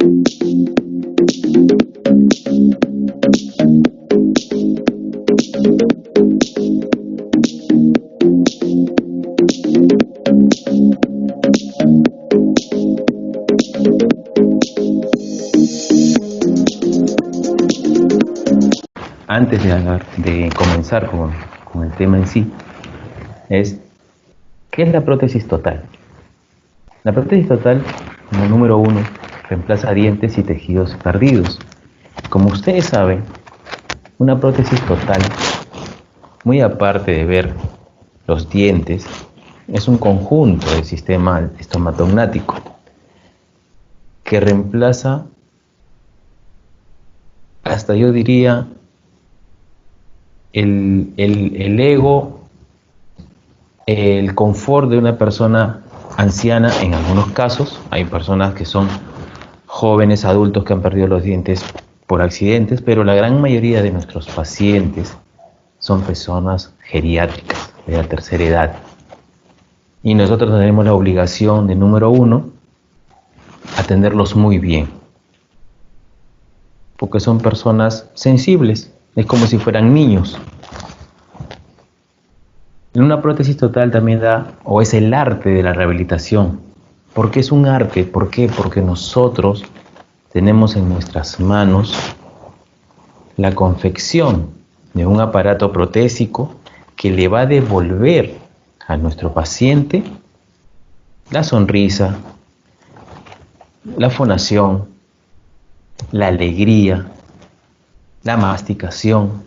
Antes de comenzar con el tema en sí, ¿qué es la prótesis total? La prótesis total, como número uno, reemplaza dientes y tejidos perdidos. Como ustedes saben, una prótesis total, muy aparte de ver los dientes, es un conjunto del sistema estomatognático que reemplaza, hasta yo diría, el ego, el confort de una persona anciana. En algunos casos hay personas que son jóvenes adultos que han perdido los dientes por accidentes, pero la gran mayoría de nuestros pacientes son personas geriátricas de la tercera edad, y nosotros tenemos la obligación de, número uno, atenderlos muy bien, porque son personas sensibles, es como si fueran niños. En una prótesis total también es el arte de la rehabilitación. ¿Por qué es un arte? ¿Por qué? Porque nosotros tenemos en nuestras manos la confección de un aparato protésico que le va a devolver a nuestro paciente la sonrisa, la fonación, la alegría, la masticación,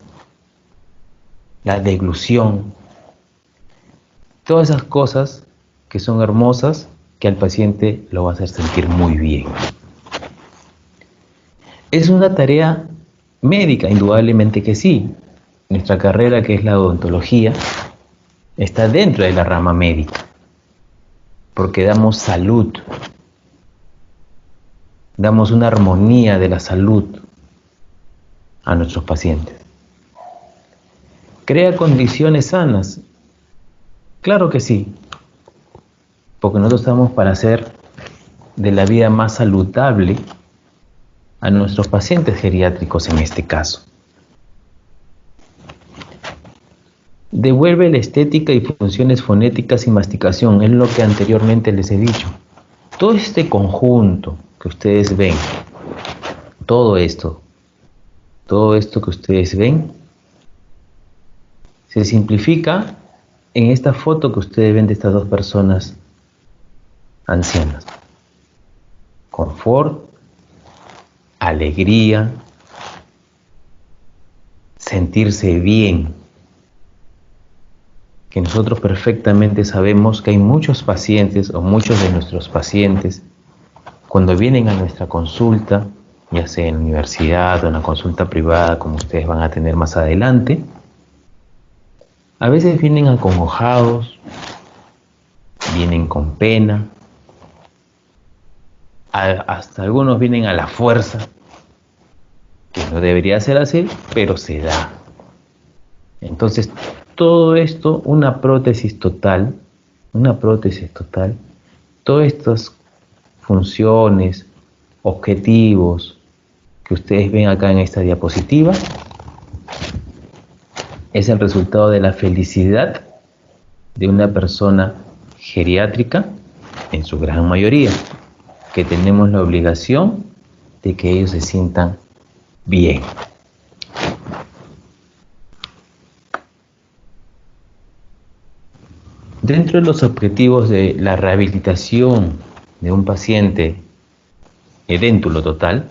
la deglución, todas esas cosas que son hermosas, que al paciente lo va a hacer sentir muy bien. ¿Es una tarea médica? Indudablemente que sí. Nuestra carrera, que es la odontología, está dentro de la rama médica, porque damos salud, damos una armonía de la salud a nuestros pacientes. ¿Crea condiciones sanas? Claro que sí, porque nosotros estamos para hacer de la vida más saludable a nuestros pacientes geriátricos en este caso. Devuelve la estética y funciones fonéticas y masticación, es lo que anteriormente les he dicho. Todo este conjunto que ustedes ven, todo esto que ustedes ven, se simplifica en esta foto que ustedes ven de estas dos personas ancianas. Confort, alegría, sentirse bien. Que nosotros perfectamente sabemos que hay muchos pacientes, o muchos de nuestros pacientes, cuando vienen a nuestra consulta, ya sea en la universidad o en una consulta privada, como ustedes van a tener más adelante, a veces vienen acongojados, vienen con pena, hasta algunos vienen a la fuerza, que no debería ser así, pero se da. Entonces, todo esto, una prótesis total, todas estas funciones, objetivos que ustedes ven acá en esta diapositiva, es el resultado de la felicidad de una persona geriátrica, en su gran mayoría, que tenemos la obligación de que ellos se sientan bien. Dentro de los objetivos de la rehabilitación de un paciente edéntulo total,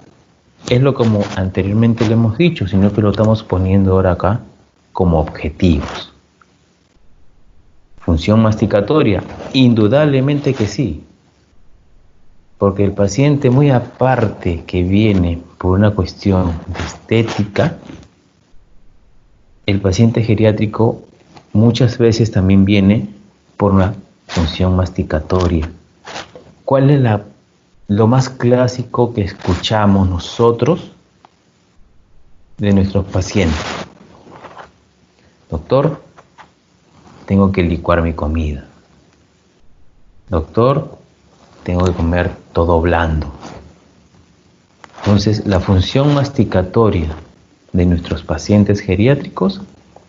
es lo como anteriormente le hemos dicho, sino que lo estamos poniendo ahora acá como objetivos. Función masticatoria, indudablemente que sí, porque el paciente, muy aparte que viene por una cuestión de estética, el paciente geriátrico muchas veces también viene por una función masticatoria. ¿Cuál es lo más clásico que escuchamos nosotros de nuestros pacientes? Doctor, tengo que licuar mi comida. Doctor, tengo que comer todo blando. Entonces, la función masticatoria de nuestros pacientes geriátricos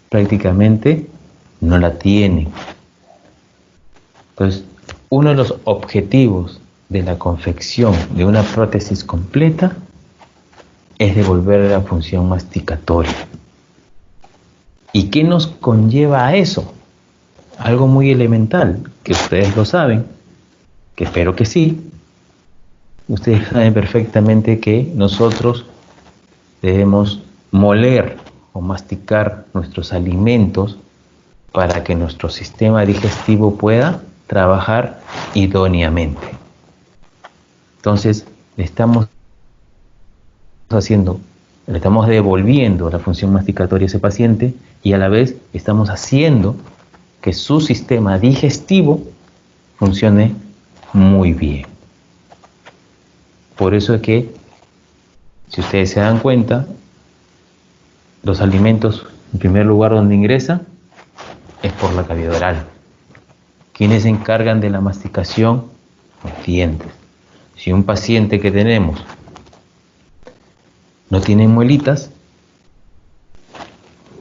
prácticamente no la tienen. Entonces, uno de los objetivos de la confección de una prótesis completa es devolver la función masticatoria. ¿Y qué nos conlleva a eso? Algo muy elemental, que ustedes lo saben, que espero que sí. Ustedes saben perfectamente que nosotros debemos moler o masticar nuestros alimentos para que nuestro sistema digestivo pueda trabajar idóneamente. Entonces, le estamos devolviendo la función masticatoria a ese paciente y a la vez estamos haciendo que su sistema digestivo funcione muy bien. Por eso es que, si ustedes se dan cuenta, los alimentos, en primer lugar, donde ingresan es por la cavidad oral. ¿Quiénes se encargan de la masticación? Los dientes. Si un paciente que tenemos no tiene muelitas,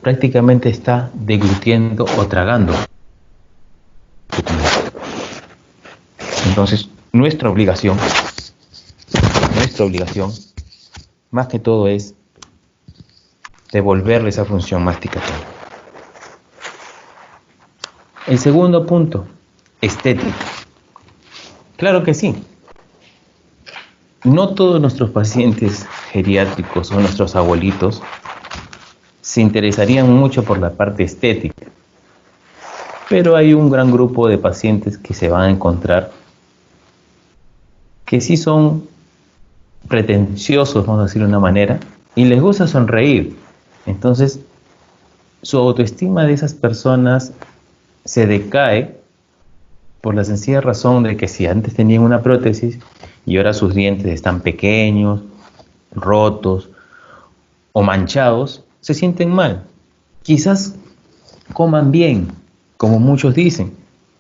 prácticamente está deglutiendo o tragando. Entonces, nuestra obligación, más que todo, es devolverle esa función masticatoria. El segundo punto, estética. Claro que sí. No todos nuestros pacientes geriátricos o nuestros abuelitos se interesarían mucho por la parte estética, pero hay un gran grupo de pacientes que se van a encontrar que sí son pretenciosos, vamos a decirlo de una manera, y les gusta sonreír. Entonces, su autoestima de esas personas se decae por la sencilla razón de que si antes tenían una prótesis y ahora sus dientes están pequeños, rotos o manchados, se sienten mal. Quizás coman bien, como muchos dicen.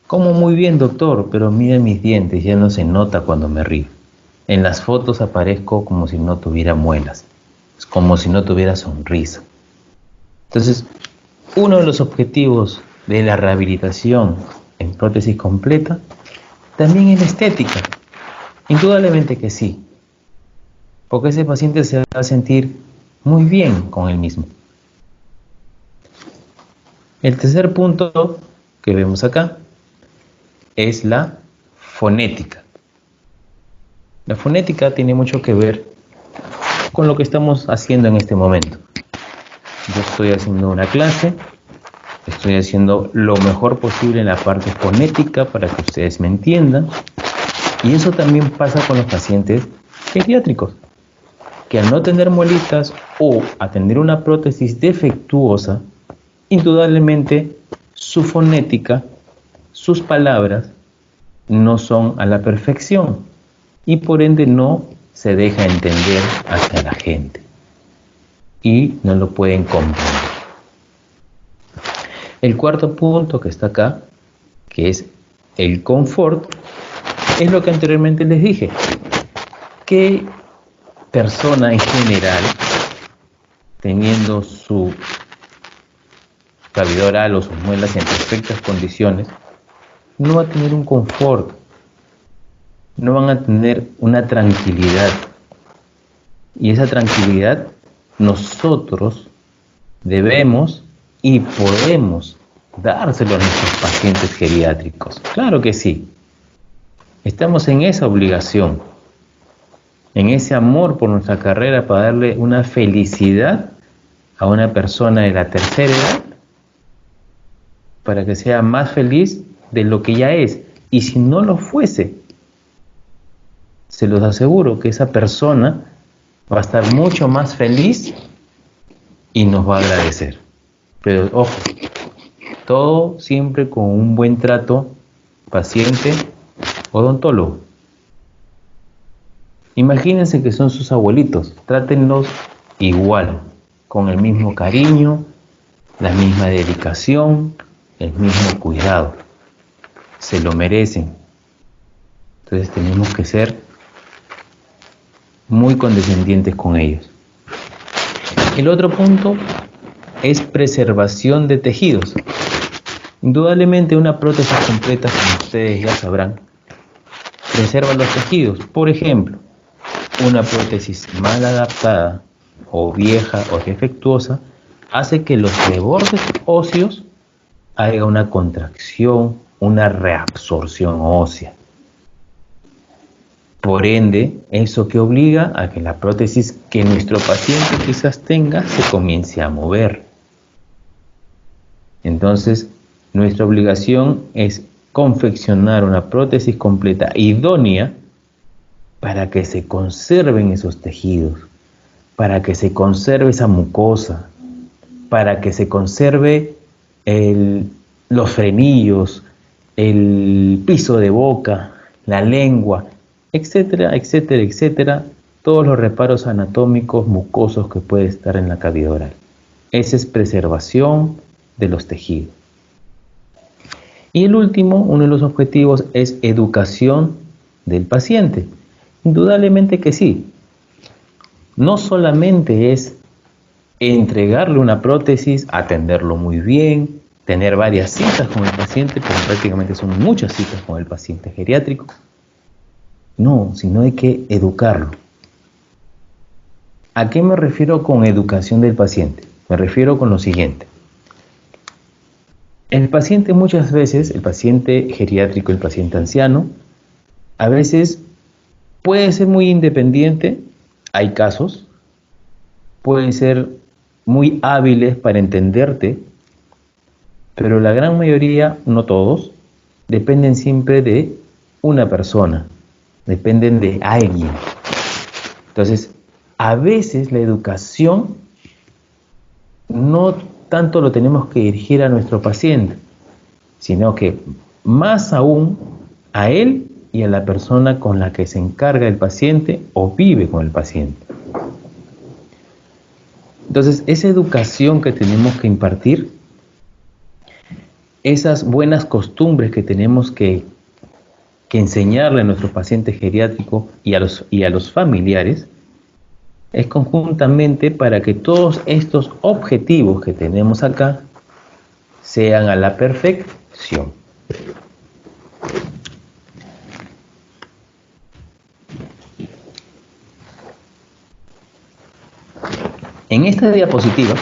Como muy bien, doctor, pero miren mis dientes, ya no se nota cuando me río. En las fotos aparezco como si no tuviera muelas, es como si no tuviera sonrisa. Entonces, uno de los objetivos de la rehabilitación en prótesis completa también es la estética. Indudablemente que sí, porque ese paciente se va a sentir muy bien con él mismo. El tercer punto que vemos acá es la fonética. La fonética tiene mucho que ver con lo que estamos haciendo en este momento. Yo estoy haciendo una clase, estoy haciendo lo mejor posible en la parte fonética para que ustedes me entiendan, y eso también pasa con los pacientes geriátricos, que al no tener muelitas o a tener una prótesis defectuosa, indudablemente su fonética, sus palabras no son a la perfección y por ende no se deja entender hacia la gente y no lo pueden comprender. El cuarto punto que está acá, que es el confort, es lo que anteriormente les dije. ¿Qué persona en general, teniendo su cavidad oral o sus muelas en perfectas condiciones, no va a tener un confort, no van a tener una tranquilidad? Y esa tranquilidad nosotros debemos y podemos dárselo a nuestros pacientes geriátricos. Claro que sí. Estamos en esa obligación, en ese amor por nuestra carrera para darle una felicidad a una persona de la tercera edad para que sea más feliz de lo que ya es. Y si no lo fuese, se los aseguro que esa persona va a estar mucho más feliz y nos va a agradecer. Pero ojo, todo siempre con un buen trato paciente-odontólogo. Imagínense que son sus abuelitos, trátenlos igual, con el mismo cariño, la misma dedicación, el mismo cuidado. Se lo merecen. Entonces tenemos que ser muy condescendientes con ellos. El otro punto es preservación de tejidos. Indudablemente una prótesis completa, como ustedes ya sabrán, preserva los tejidos. Por ejemplo, una prótesis mal adaptada o vieja o defectuosa hace que los rebordes óseos haya una contracción, una reabsorción ósea. Por ende, eso que obliga a que la prótesis que nuestro paciente quizás tenga se comience a mover. Entonces, nuestra obligación es confeccionar una prótesis completa idónea para que se conserven esos tejidos, para que se conserve esa mucosa, para que se conserve los frenillos, el piso de boca, la lengua, etcétera, etcétera, etcétera, todos los reparos anatómicos mucosos que puede estar en la cavidad oral. Esa es preservación de los tejidos. Y el último, uno de los objetivos, es educación del paciente. Indudablemente que sí. No solamente es entregarle una prótesis, atenderlo muy bien, tener varias citas con el paciente, porque prácticamente son muchas citas con el paciente geriátrico. No, sino hay que educarlo. ¿A qué me refiero con educación del paciente? Me refiero con lo siguiente. El paciente muchas veces, el paciente geriátrico, el paciente anciano, a veces puede ser muy independiente, hay casos, pueden ser muy hábiles para entenderte, pero la gran mayoría, no todos, dependen siempre de una persona, dependen de alguien. Entonces, a veces la educación no tanto lo tenemos que dirigir a nuestro paciente, sino que más aún a él y a la persona con la que se encarga el paciente o vive con el paciente. Entonces, esa educación que tenemos que impartir, esas buenas costumbres que tenemos que enseñarle a nuestro paciente geriátrico y a los familiares, es conjuntamente para que todos estos objetivos que tenemos acá sean a la perfección. En esta diapositiva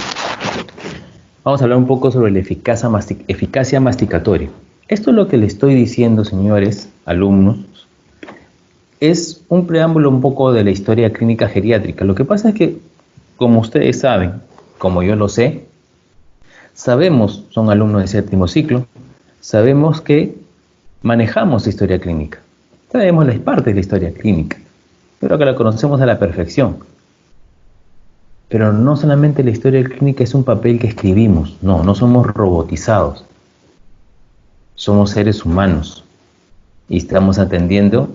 vamos a hablar un poco sobre la eficacia masticatoria. Esto es lo que le estoy diciendo, señores alumnos. Es un preámbulo un poco de la historia clínica geriátrica. Lo que pasa es que, como ustedes saben, como yo lo sé, sabemos, son alumnos de 7º ciclo, sabemos que manejamos historia clínica. Sabemos las partes de la historia clínica, pero que la conocemos a la perfección. Pero no solamente la historia clínica es un papel que escribimos, no somos robotizados. Somos seres humanos y estamos atendiendo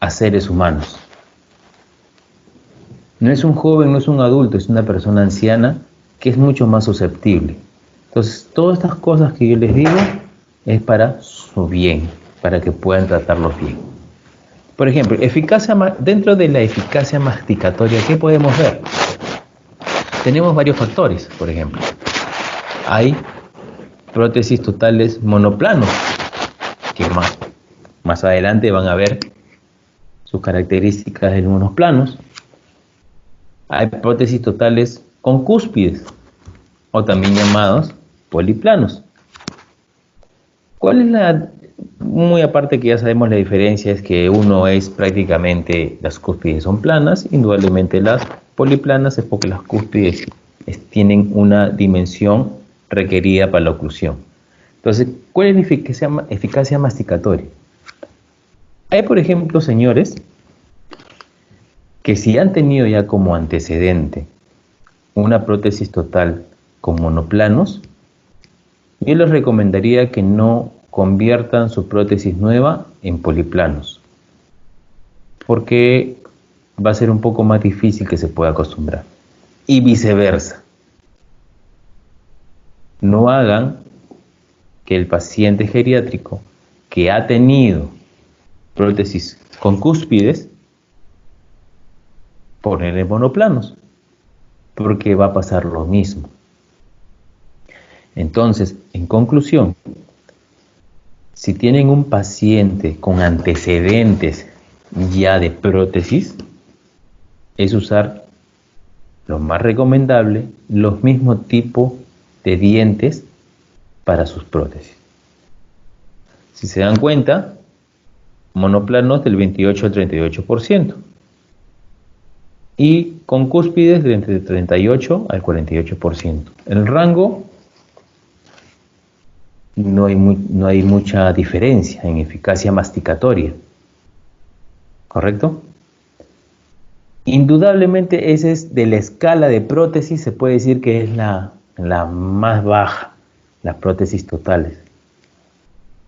a seres humanos. No es un joven, no es un adulto, es una persona anciana que es mucho más susceptible. Entonces, todas estas cosas que yo les digo es para su bien, para que puedan tratarlos bien. Por ejemplo, dentro de la eficacia masticatoria, ¿qué podemos ver? Tenemos varios factores, por ejemplo. Hay prótesis totales monoplanos, que más adelante van a ver sus características de unos planos. Hay prótesis totales con cúspides, o también llamados poliplanos. ¿Cuál es muy aparte que ya sabemos la diferencia, es que uno es prácticamente, las cúspides son planas, indudablemente las poliplanas es porque las cúspides tienen una dimensión requerida para la oclusión. Entonces, ¿cuál es la eficacia masticatoria? Hay, por ejemplo, señores, que si han tenido ya como antecedente una prótesis total con monoplanos, yo les recomendaría que no conviertan su prótesis nueva en poliplanos, porque va a ser un poco más difícil que se pueda acostumbrar. Y viceversa. No hagan que el paciente geriátrico que ha tenido prótesis con cúspides ponerle monoplanos, porque va a pasar lo mismo. Entonces, en conclusión, si tienen un paciente con antecedentes ya de prótesis, es usar lo más recomendable, los mismos tipos de dientes para sus prótesis. Si se dan cuenta, monoplanos del 28 al 38% y con cúspides de entre 38 al 48%. El rango no hay mucha diferencia en eficacia masticatoria, ¿correcto? Indudablemente esa es de la escala de prótesis, se puede decir que es la más baja, las prótesis totales.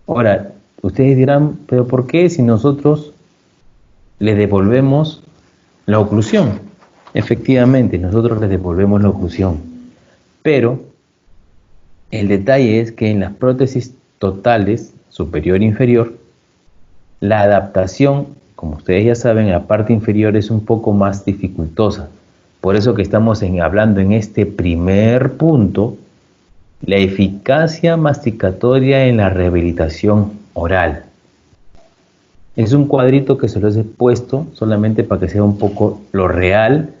Ahora, ustedes dirán, pero ¿por qué si nosotros le devolvemos la oclusión? Efectivamente, nosotros le devolvemos la oclusión, pero el detalle es que en las prótesis totales, superior e inferior, la adaptación, como ustedes ya saben, en la parte inferior es un poco más dificultosa. Por eso que estamos hablando en este primer punto, la eficacia masticatoria en la rehabilitación oral. Es un cuadrito que se los he puesto solamente para que sea un poco lo real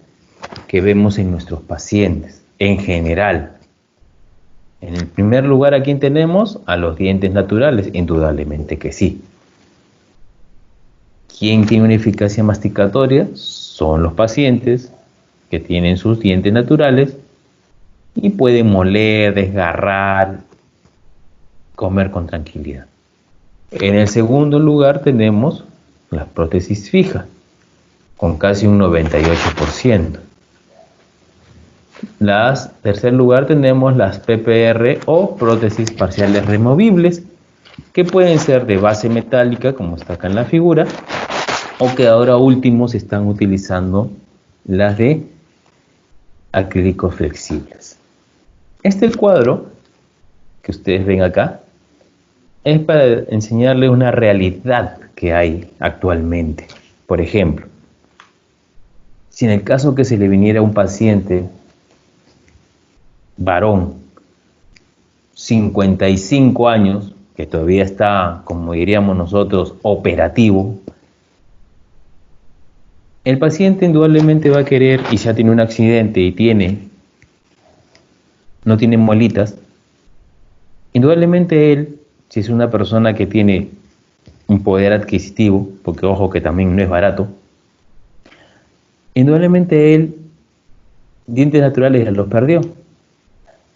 que vemos en nuestros pacientes, en general. En el primer lugar, ¿a quién tenemos? A los dientes naturales, indudablemente que sí. ¿Quién tiene una eficacia masticatoria? Son los pacientes que tienen sus dientes naturales y pueden moler, desgarrar, comer con tranquilidad. En el segundo lugar tenemos las prótesis fijas, con casi un 98%. Tercer lugar tenemos las PPR o prótesis parciales removibles, que pueden ser de base metálica, como está acá en la figura, o que ahora último se están utilizando las de acrílicos flexibles. Este cuadro que ustedes ven acá es para enseñarles una realidad que hay actualmente. Por ejemplo, si en el caso que se le viniera un paciente varón, 55 años, que todavía está, como diríamos nosotros, operativo, el paciente indudablemente va a querer, y ya tiene un accidente y no tiene muelitas, indudablemente él, si es una persona que tiene un poder adquisitivo, porque ojo que también no es barato, indudablemente él, dientes naturales ya los perdió.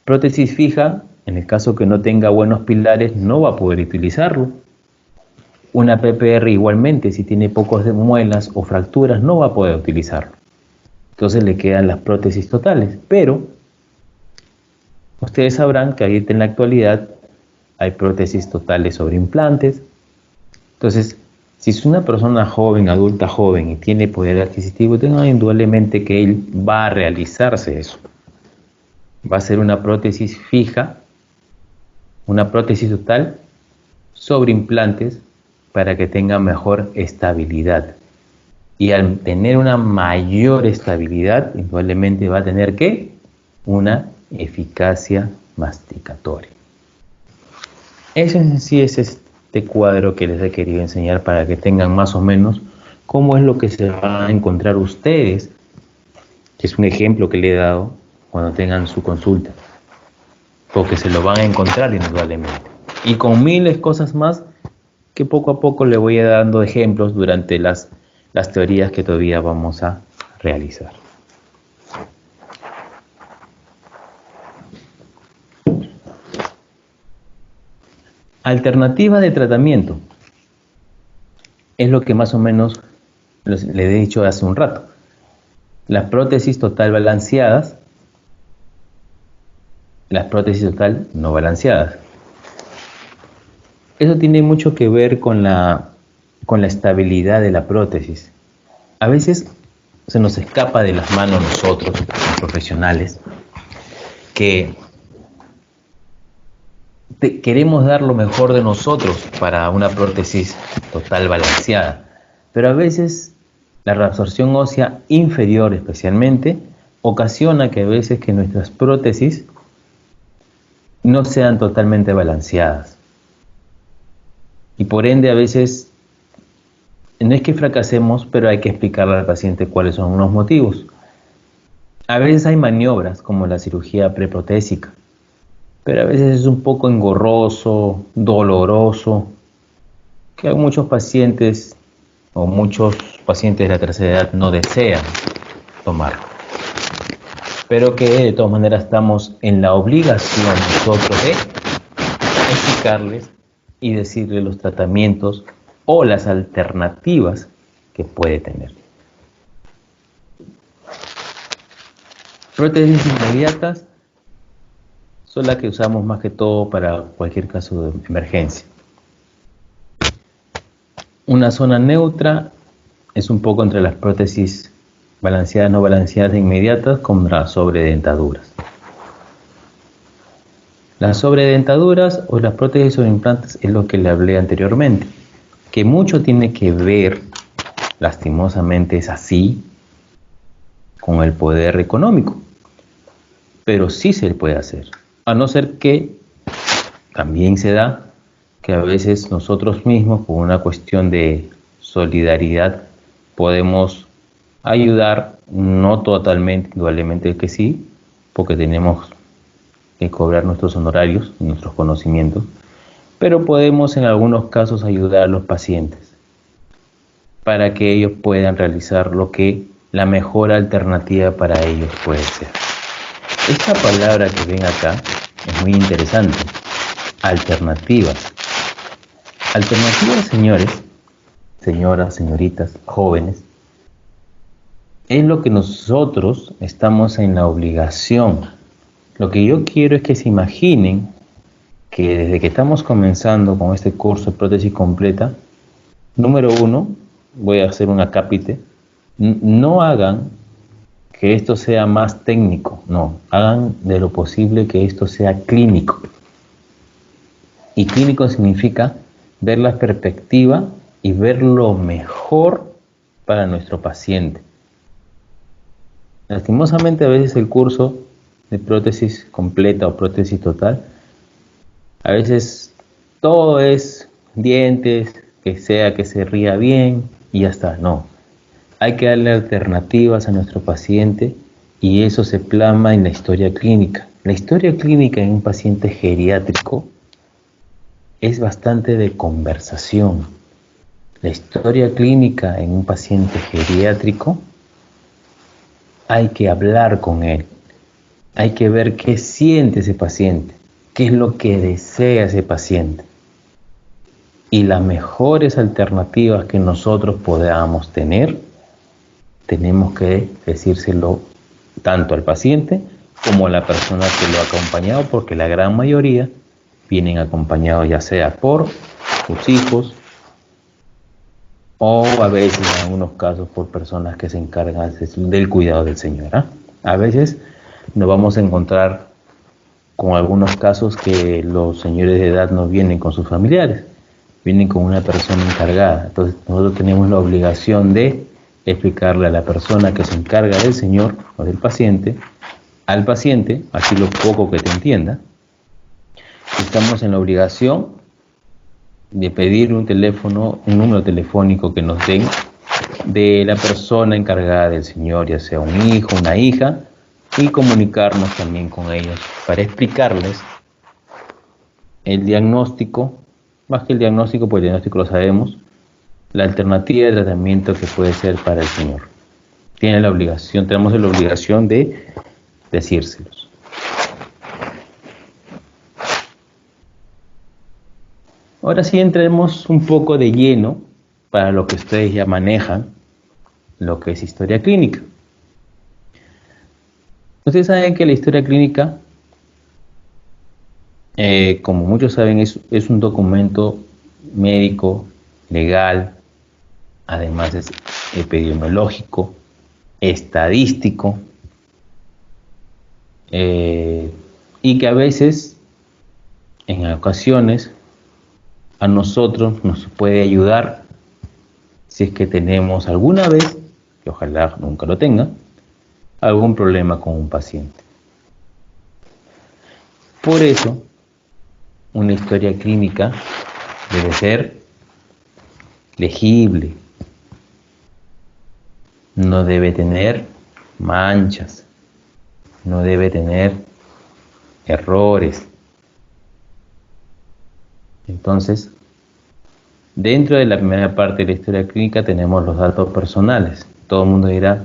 Prótesis fija, en el caso que no tenga buenos pilares, no va a poder utilizarlo. Una PPR igualmente, si tiene pocos de muelas o fracturas, no va a poder utilizarlo. Entonces le quedan las prótesis totales. Pero ustedes sabrán que ahí en la actualidad hay prótesis totales sobre implantes. Entonces, si es una persona joven, adulta joven y tiene poder adquisitivo, tengan indudablemente que él va a realizarse eso. Va a ser una prótesis fija, una prótesis total sobre implantes para que tenga mejor estabilidad. Y al tener una mayor estabilidad, indudablemente va a tener ¿qué? Una eficacia masticatoria. Eso en sí es este cuadro que les he querido enseñar para que tengan más o menos cómo es lo que se van a encontrar ustedes, que es un ejemplo que le he dado cuando tengan su consulta, porque se lo van a encontrar indudablemente. Y con miles de cosas más que poco a poco le voy dando ejemplos durante las teorías que todavía vamos a realizar. Alternativa de tratamiento es lo que más o menos les he dicho hace un rato. Las prótesis total balanceadas, las prótesis total no balanceadas. Eso tiene mucho que ver con la estabilidad de la prótesis. A veces se nos escapa de las manos nosotros, profesionales, que queremos dar lo mejor de nosotros para una prótesis total balanceada, pero a veces La reabsorción ósea inferior especialmente ocasiona que a veces que nuestras prótesis no sean totalmente balanceadas. Y por ende a veces no es que fracasemos, pero hay que explicarle al paciente cuáles son los motivos. A veces hay maniobras como la cirugía preprotésica, pero a veces es un poco engorroso, doloroso, que hay muchos pacientes o muchos pacientes de la tercera edad no desean tomarlo. Pero que de todas maneras estamos en la obligación nosotros de explicarles y decirles los tratamientos o las alternativas que puede tener. Prótesis inmediatas son las que usamos más que todo para cualquier caso de emergencia. Una zona neutra es un poco entre las prótesis balanceadas, no balanceadas e inmediatas, con las sobredentaduras. Las sobredentaduras o las prótesis sobre implantes es lo que le hablé anteriormente, que mucho tiene que ver, lastimosamente es así, con el poder económico, pero sí se puede hacer, a no ser que también se da que a veces nosotros mismos, por una cuestión de solidaridad, podemos ayudar, no totalmente, indudablemente que sí, porque tenemos que cobrar nuestros honorarios, nuestros conocimientos, pero podemos en algunos casos ayudar a los pacientes para que ellos puedan realizar lo que la mejor alternativa para ellos puede ser. Esta palabra que ven acá es muy interesante, alternativas. Alternativas, señores, señoras, señoritas, jóvenes, es lo que nosotros estamos en la obligación. Lo que yo quiero es que se imaginen que desde que estamos comenzando con este curso de prótesis completa, número 1, voy a hacer un acápite, no hagan que esto sea más técnico, no, hagan de lo posible que esto sea clínico. Y clínico significa ver la perspectiva y ver lo mejor para nuestro paciente. Lastimosamente a veces el curso de prótesis completa o prótesis total, a veces todo es dientes, que sea que se ría bien y ya está, no. Hay que darle alternativas a nuestro paciente y eso se plasma en la historia clínica. La historia clínica en un paciente geriátrico es bastante de conversación. La historia clínica en un paciente geriátrico hay que hablar con él. Hay que ver qué siente ese paciente, qué es lo que desea ese paciente. Y las mejores alternativas que nosotros podamos tener, tenemos que decírselo tanto al paciente como a la persona que lo ha acompañado, porque la gran mayoría vienen acompañados ya sea por sus hijos o a veces en algunos casos por personas que se encargan del cuidado del Señor. A veces nos vamos a encontrar con algunos casos que los señores de edad no vienen con sus familiares, vienen con una persona encargada. Entonces nosotros tenemos la obligación de explicarle a la persona que se encarga del Señor o del paciente, al paciente, así lo poco que te entienda, estamos en la obligación de pedir un teléfono, un número telefónico que nos den de la persona encargada del Señor, ya sea un hijo, una hija, y comunicarnos también con ellos para explicarles el diagnóstico, más que el diagnóstico, pues el diagnóstico lo sabemos, la alternativa de tratamiento que puede ser para el Señor. Tenemos la obligación de decírselos. Ahora sí entremos un poco de lleno para lo que ustedes ya manejan, lo que es historia clínica. Ustedes saben que la historia clínica, como muchos saben, es un documento médico, legal, además es epidemiológico, estadístico, y que a veces, en ocasiones, a nosotros nos puede ayudar si es que tenemos alguna vez que ojalá nunca lo tenga, algún problema con un paciente. Por eso, una historia clínica debe ser legible, no debe tener manchas, no debe tener errores. Entonces, dentro de la primera parte de la historia clínica tenemos los datos personales. Todo el mundo dirá,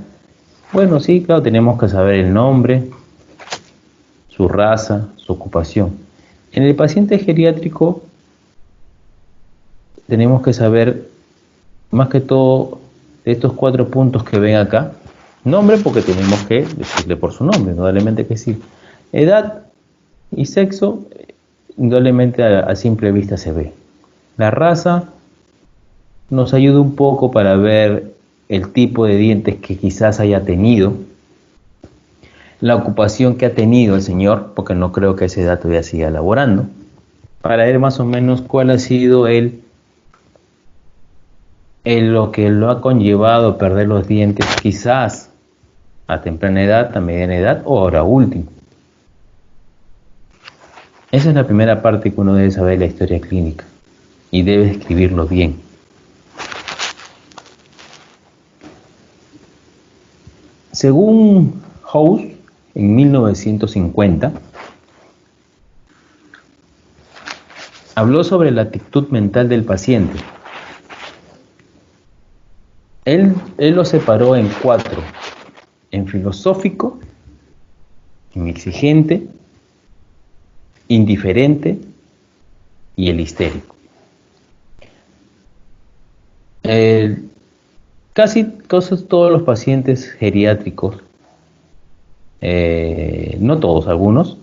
bueno, sí, claro, tenemos que saber el nombre, su raza, su ocupación. En el paciente geriátrico tenemos que saber más que todo de estos 4 puntos que ven acá. Nombre, porque tenemos que decirle por su nombre, indudablemente que sí. Edad y sexo, indudablemente a simple vista se ve. La raza nos ayuda un poco para ver el tipo de dientes que quizás haya tenido, la ocupación que ha tenido el señor, porque no creo que a esa edad todavía siga laborando, para ver más o menos cuál ha sido lo que lo ha conllevado a perder los dientes, quizás a temprana edad, a mediana edad o ahora último. Esa es la primera parte que uno debe saber de la historia clínica y debe escribirlo bien. Según House, en 1950, habló sobre la actitud mental del paciente. Él lo separó en 4, en filosófico, en exigente, indiferente y el histérico. Casi todos los pacientes geriátricos, no todos, algunos,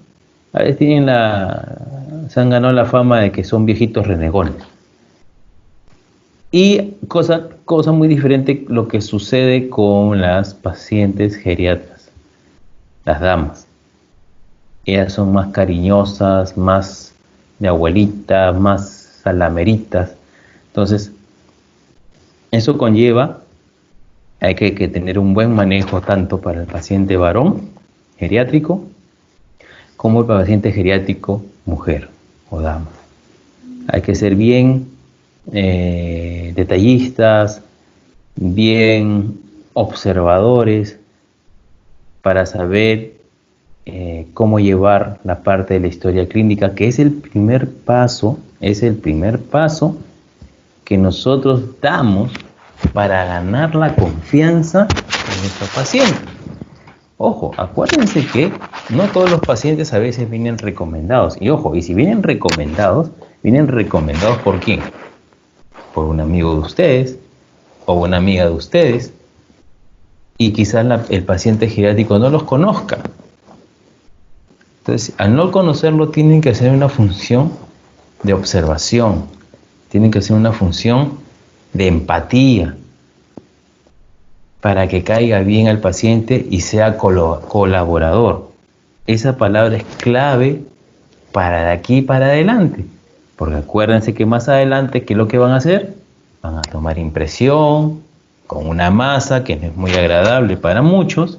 a veces se han ganado la fama de que son viejitos renegones. Y cosa muy diferente lo que sucede con las pacientes geriatras, las damas. Ellas son más cariñosas, más de abuelita, más salameritas. Entonces, eso conlleva hay que tener un buen manejo tanto para el paciente varón geriátrico como el paciente geriátrico mujer o dama. Hay que ser bien detallistas, bien observadores para saber cómo llevar la parte de la historia clínica, que es el primer paso que nosotros damos para ganar la confianza de nuestro paciente. Ojo, acuérdense que no todos los pacientes a veces vienen recomendados. Y ojo, y si vienen recomendados ¿por quién? Por un amigo de ustedes o una amiga de ustedes. Y quizás el paciente geriátrico no los conozca. Entonces, al no conocerlo, tienen que hacer una función de observación. Tienen que hacer una función de empatía para que caiga bien al paciente y sea colaborador. Esa palabra es clave para de aquí para adelante, porque acuérdense que más adelante, ¿qué es lo que van a hacer? Van a tomar impresión con una masa que no es muy agradable para muchos.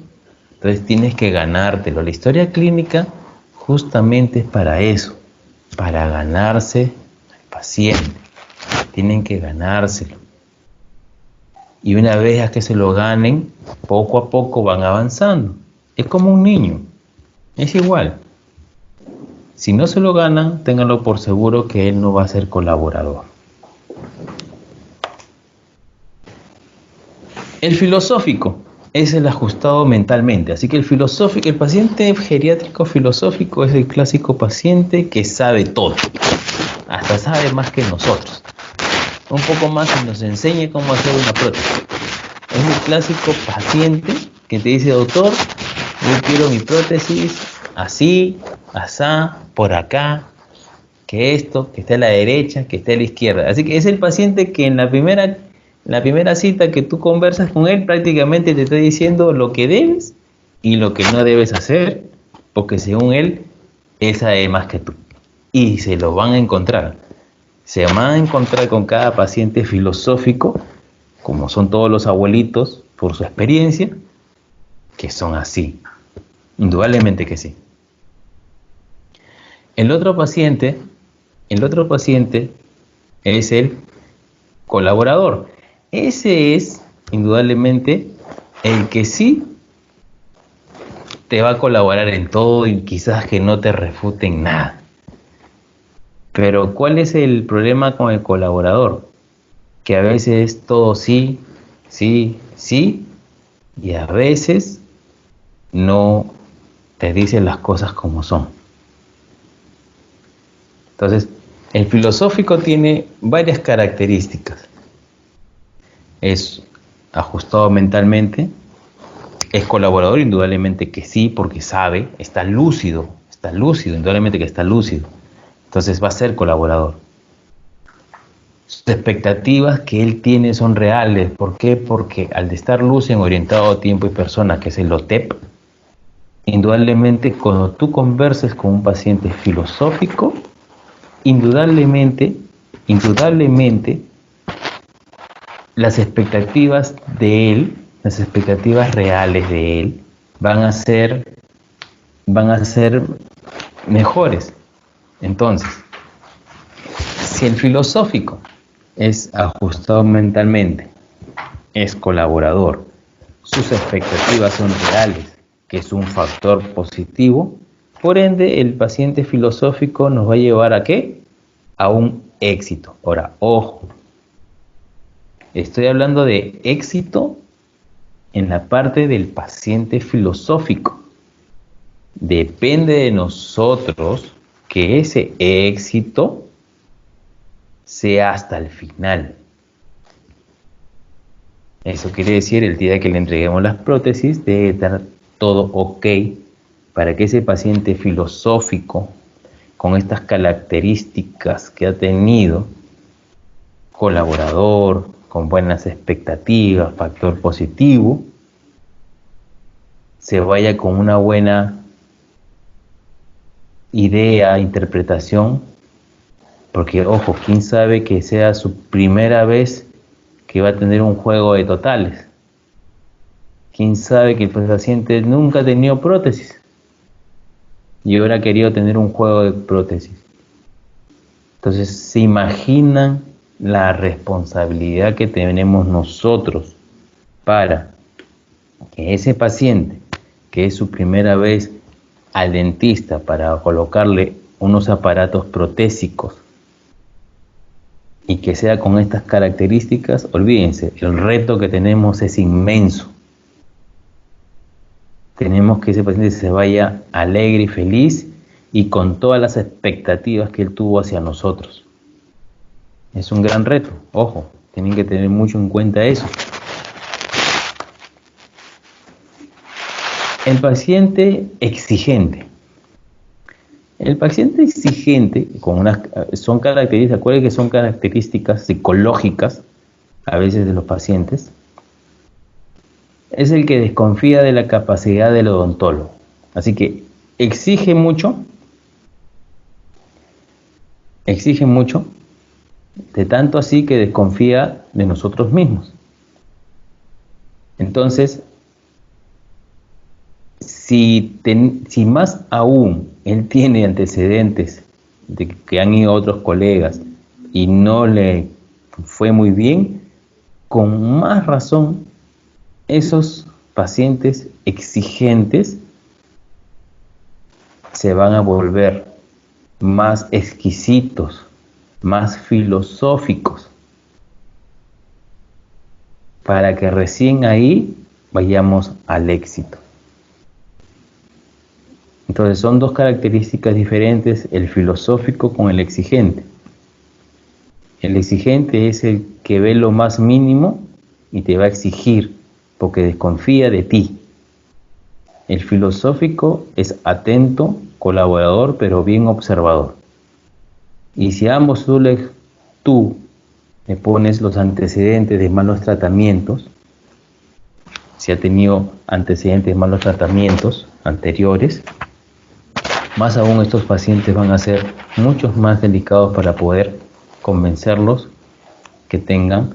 Entonces tienes que ganártelo. La historia clínica justamente es para eso, para ganarse al paciente. Tienen que ganárselo. Y una vez a que se lo ganen, poco a poco van avanzando. Es como un niño, es igual. Si no se lo ganan, ténganlo por seguro que él no va a ser colaborador. El filosófico es el ajustado mentalmente. Así que el paciente geriátrico filosófico es el clásico paciente que sabe todo. Hasta sabe más que nosotros. Un poco más y nos enseña cómo hacer una prótesis. Es el clásico paciente que te dice, doctor, yo quiero mi prótesis así, asá, por acá, que esto, que esté a la derecha, que esté a la izquierda. Así que es el paciente que en la primera cita que tú conversas con él, prácticamente te está diciendo lo que debes y lo que no debes hacer, porque según él, él sabe más que tú. Y se lo van a encontrar. Se van a encontrar con cada paciente filosófico, como son todos los abuelitos, por su experiencia, que son así. Indudablemente que sí. El otro paciente es el colaborador. Ese es indudablemente el que sí te va a colaborar en todo y quizás que no te refute en nada. Pero ¿cuál es el problema con el colaborador? Que a veces es todo sí, sí, sí, y a veces no te dicen las cosas como son. Entonces, el filosófico tiene varias características. Es ajustado mentalmente, es colaborador, indudablemente que sí, porque sabe, está lúcido, indudablemente que está lúcido. Entonces va a ser colaborador. Sus expectativas que él tiene son reales. ¿Por qué? Porque al estar lúcido, orientado a tiempo y persona, que es el OTEP, indudablemente cuando tú converses con un paciente filosófico, indudablemente, las expectativas de él, las expectativas reales de él, van a ser mejores. Entonces, si el filosófico es ajustado mentalmente, es colaborador, sus expectativas son reales, que es un factor positivo, por ende el paciente filosófico nos va a llevar ¿a qué? A un éxito. Ahora, ojo, estoy hablando de éxito en la parte del paciente filosófico. Depende de nosotros que ese éxito sea hasta el final. Eso quiere decir, el día que le entreguemos las prótesis, debe estar todo ok para que ese paciente filosófico, con estas características que ha tenido, colaborador, con buenas expectativas, factor positivo, se vaya con una buena idea, interpretación, porque ojo, quién sabe que sea su primera vez que va a tener un juego de totales. Quién sabe que el paciente nunca ha tenido prótesis y ahora ha querido tener un juego de prótesis. Entonces, ¿se imaginan la responsabilidad que tenemos nosotros para que ese paciente, que es su primera vez al dentista para colocarle unos aparatos protésicos y que sea con estas características? Olvídense, el reto que tenemos es inmenso. Tenemos que ese paciente se vaya alegre y feliz y con todas las expectativas que él tuvo hacia nosotros. Es un gran reto, ojo, tienen que tener mucho en cuenta eso. El paciente exigente. El paciente exigente, son características, acuérdense que son características psicológicas a veces de los pacientes, es el que desconfía de la capacidad del odontólogo. Así que exige mucho, de tanto así que desconfía de nosotros mismos. Entonces, si más aún él tiene antecedentes de que han ido otros colegas y no le fue muy bien, con más razón esos pacientes exigentes se van a volver más exquisitos, más filosóficos, para que recién ahí vayamos al éxito. Entonces son dos características diferentes, el filosófico con el exigente. El exigente es el que ve lo más mínimo y te va a exigir porque desconfía de ti. El filosófico es atento, colaborador, pero bien observador. Y si a ambos tú le pones los antecedentes de malos tratamientos, si ha tenido antecedentes de malos tratamientos anteriores, más aún estos pacientes van a ser muchos más delicados para poder convencerlos que tengan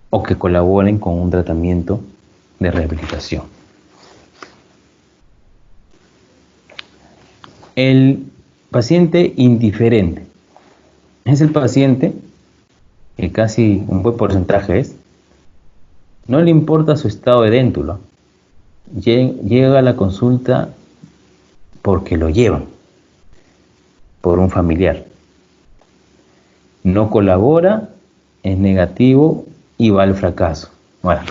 o que colaboren con un tratamiento de rehabilitación. El paciente indiferente es el paciente que casi un buen porcentaje no le importa su estado de déntula, llega a la consulta porque lo llevan por un familiar, no colabora, es negativo y va al fracaso. Bueno,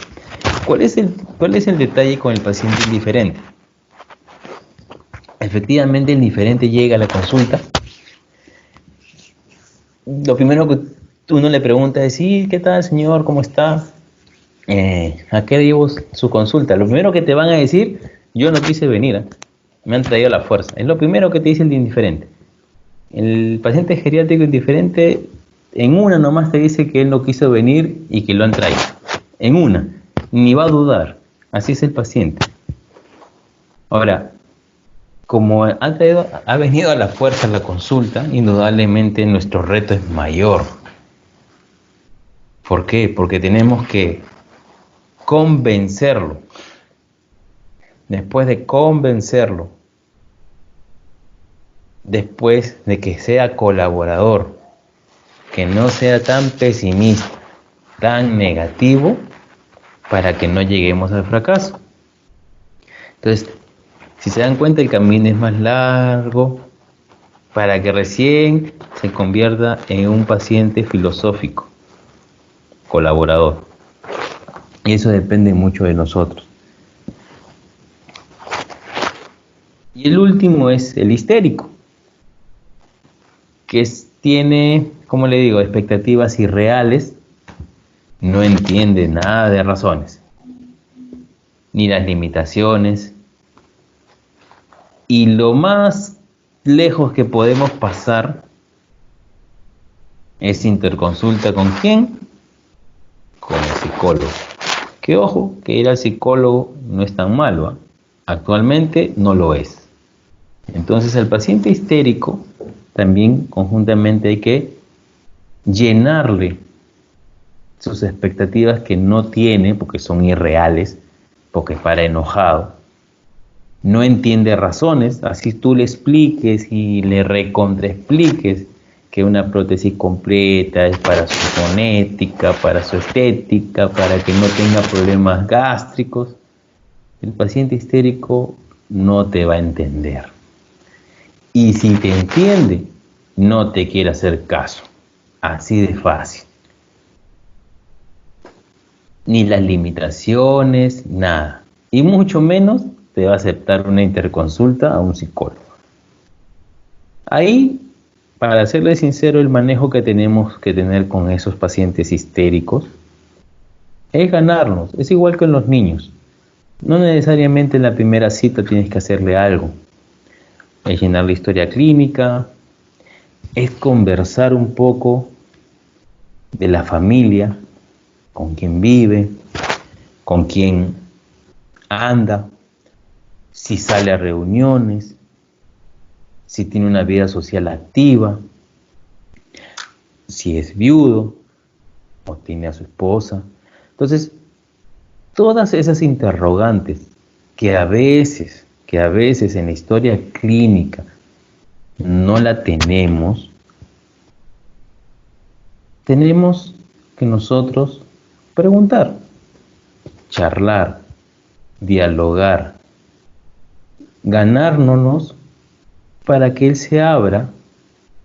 ¿cuál es el detalle con el paciente indiferente? Efectivamente, el indiferente llega a la consulta. Lo primero que uno le pregunta es: sí, ¿qué tal, señor? ¿Cómo está? ¿A qué llevo su consulta? Lo primero que te van a decir: yo no quise venir, me han traído a la fuerza. Es lo primero que te dice el indiferente. El paciente geriátrico indiferente en una nomás te dice que él no quiso venir y que lo han traído. En una, ni va a dudar. Así es el paciente. Ahora, como ha venido a la fuerza a la consulta, indudablemente nuestro reto es mayor. ¿Por qué? Porque tenemos que convencerlo. Después de convencerlo, después de que sea colaborador, que no sea tan pesimista, tan negativo, para que no lleguemos al fracaso. Entonces, si se dan cuenta, el camino es más largo para que recién se convierta en un paciente filosófico, colaborador. Y eso depende mucho de nosotros. Y el último es el histérico, que tiene, como le digo, expectativas irreales, no entiende nada de razones, ni las limitaciones. Y lo más lejos que podemos pasar es interconsulta ¿con quién? Con el psicólogo. Que ojo, que ir al psicólogo no es tan malo, ¿eh? Actualmente no lo es. Entonces al paciente histérico también conjuntamente hay que llenarle sus expectativas que no tiene, porque son irreales, porque para enojado. No entiende razones, así tú le expliques y le recontraexpliques que una prótesis completa es para su fonética, para su estética, para que no tenga problemas gástricos. El paciente histérico no te va a entender. Y si te entiende, no te quiere hacer caso. Así de fácil. Ni las limitaciones, nada. Y mucho menos te va a aceptar una interconsulta a un psicólogo. Ahí, para serle sincero, el manejo que tenemos que tener con esos pacientes histéricos es ganarlos. Es igual que en los niños. No necesariamente en la primera cita tienes que hacerle algo. Es llenar la historia clínica, es conversar un poco de la familia, con quién vive, con quién anda, si sale a reuniones, si tiene una vida social activa, si es viudo o tiene a su esposa. Entonces, todas esas interrogantes que a veces en la historia clínica no la tenemos que nosotros preguntar, charlar, dialogar, ganárnoslos para que él se abra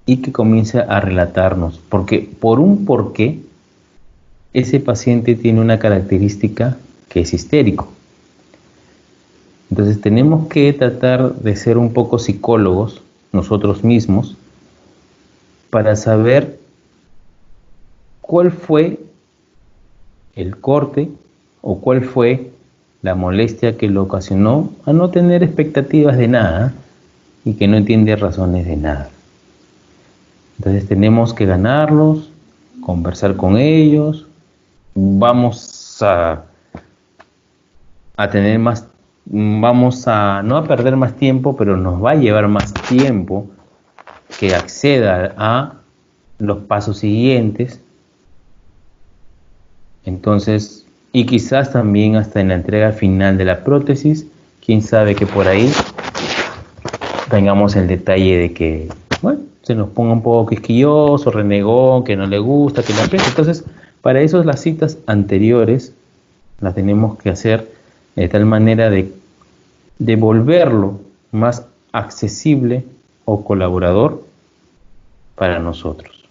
y que comience a relatarnos. Porque por un porqué, ese paciente tiene una característica que es histérico. Entonces tenemos que tratar de ser un poco psicólogos nosotros mismos para saber cuál fue el corte o cuál fue la molestia que lo ocasionó a no tener expectativas de nada y que no entiende razones de nada. Entonces tenemos que ganarlos, conversar con ellos, vamos a tener más, vamos a no a perder más tiempo, pero nos va a llevar más tiempo que acceda a los pasos siguientes. Entonces y quizás también hasta en la entrega final de la prótesis, quién sabe que por ahí tengamos el detalle de que, bueno, se nos ponga un poco quisquilloso, renegón, que no le gusta, que le aprieta. Entonces, para eso las citas anteriores las tenemos que hacer de tal manera de volverlo más accesible o colaborador para nosotros.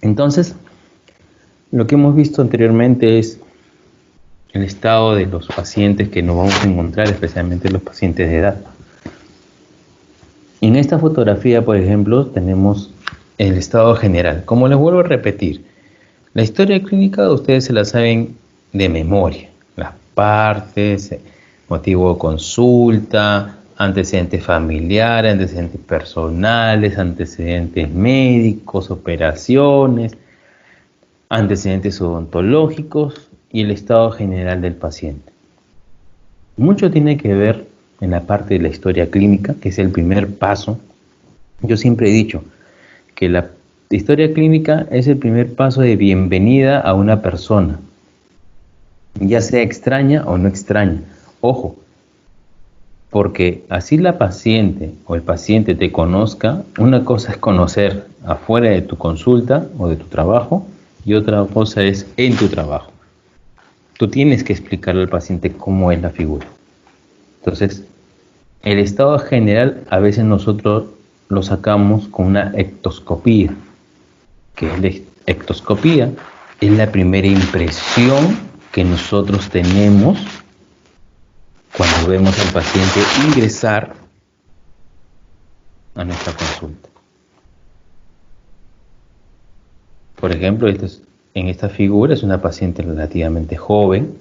Entonces, lo que hemos visto anteriormente es el estado de los pacientes que nos vamos a encontrar, especialmente los pacientes de edad. En esta fotografía, por ejemplo, tenemos el estado general. Como les vuelvo a repetir, la historia clínica ustedes se la saben de memoria. Las partes, motivo de consulta, antecedentes familiares, antecedentes personales, antecedentes médicos, operaciones, antecedentes odontológicos y el estado general del paciente. Mucho tiene que ver en la parte de la historia clínica, que es el primer paso. Yo siempre he dicho que la historia clínica es el primer paso de bienvenida a una persona, ya sea extraña o no extraña. Ojo, porque así la paciente o el paciente te conozca, una cosa es conocer afuera de tu consulta o de tu trabajo y otra cosa es en tu trabajo. Tú tienes que explicarle al paciente cómo es la figura. Entonces, el estado general a veces nosotros lo sacamos con una ectoscopía, que es la ectoscopía, es la primera impresión que nosotros tenemos cuando vemos al paciente ingresar a nuestra consulta. Por ejemplo, en esta figura es una paciente relativamente joven,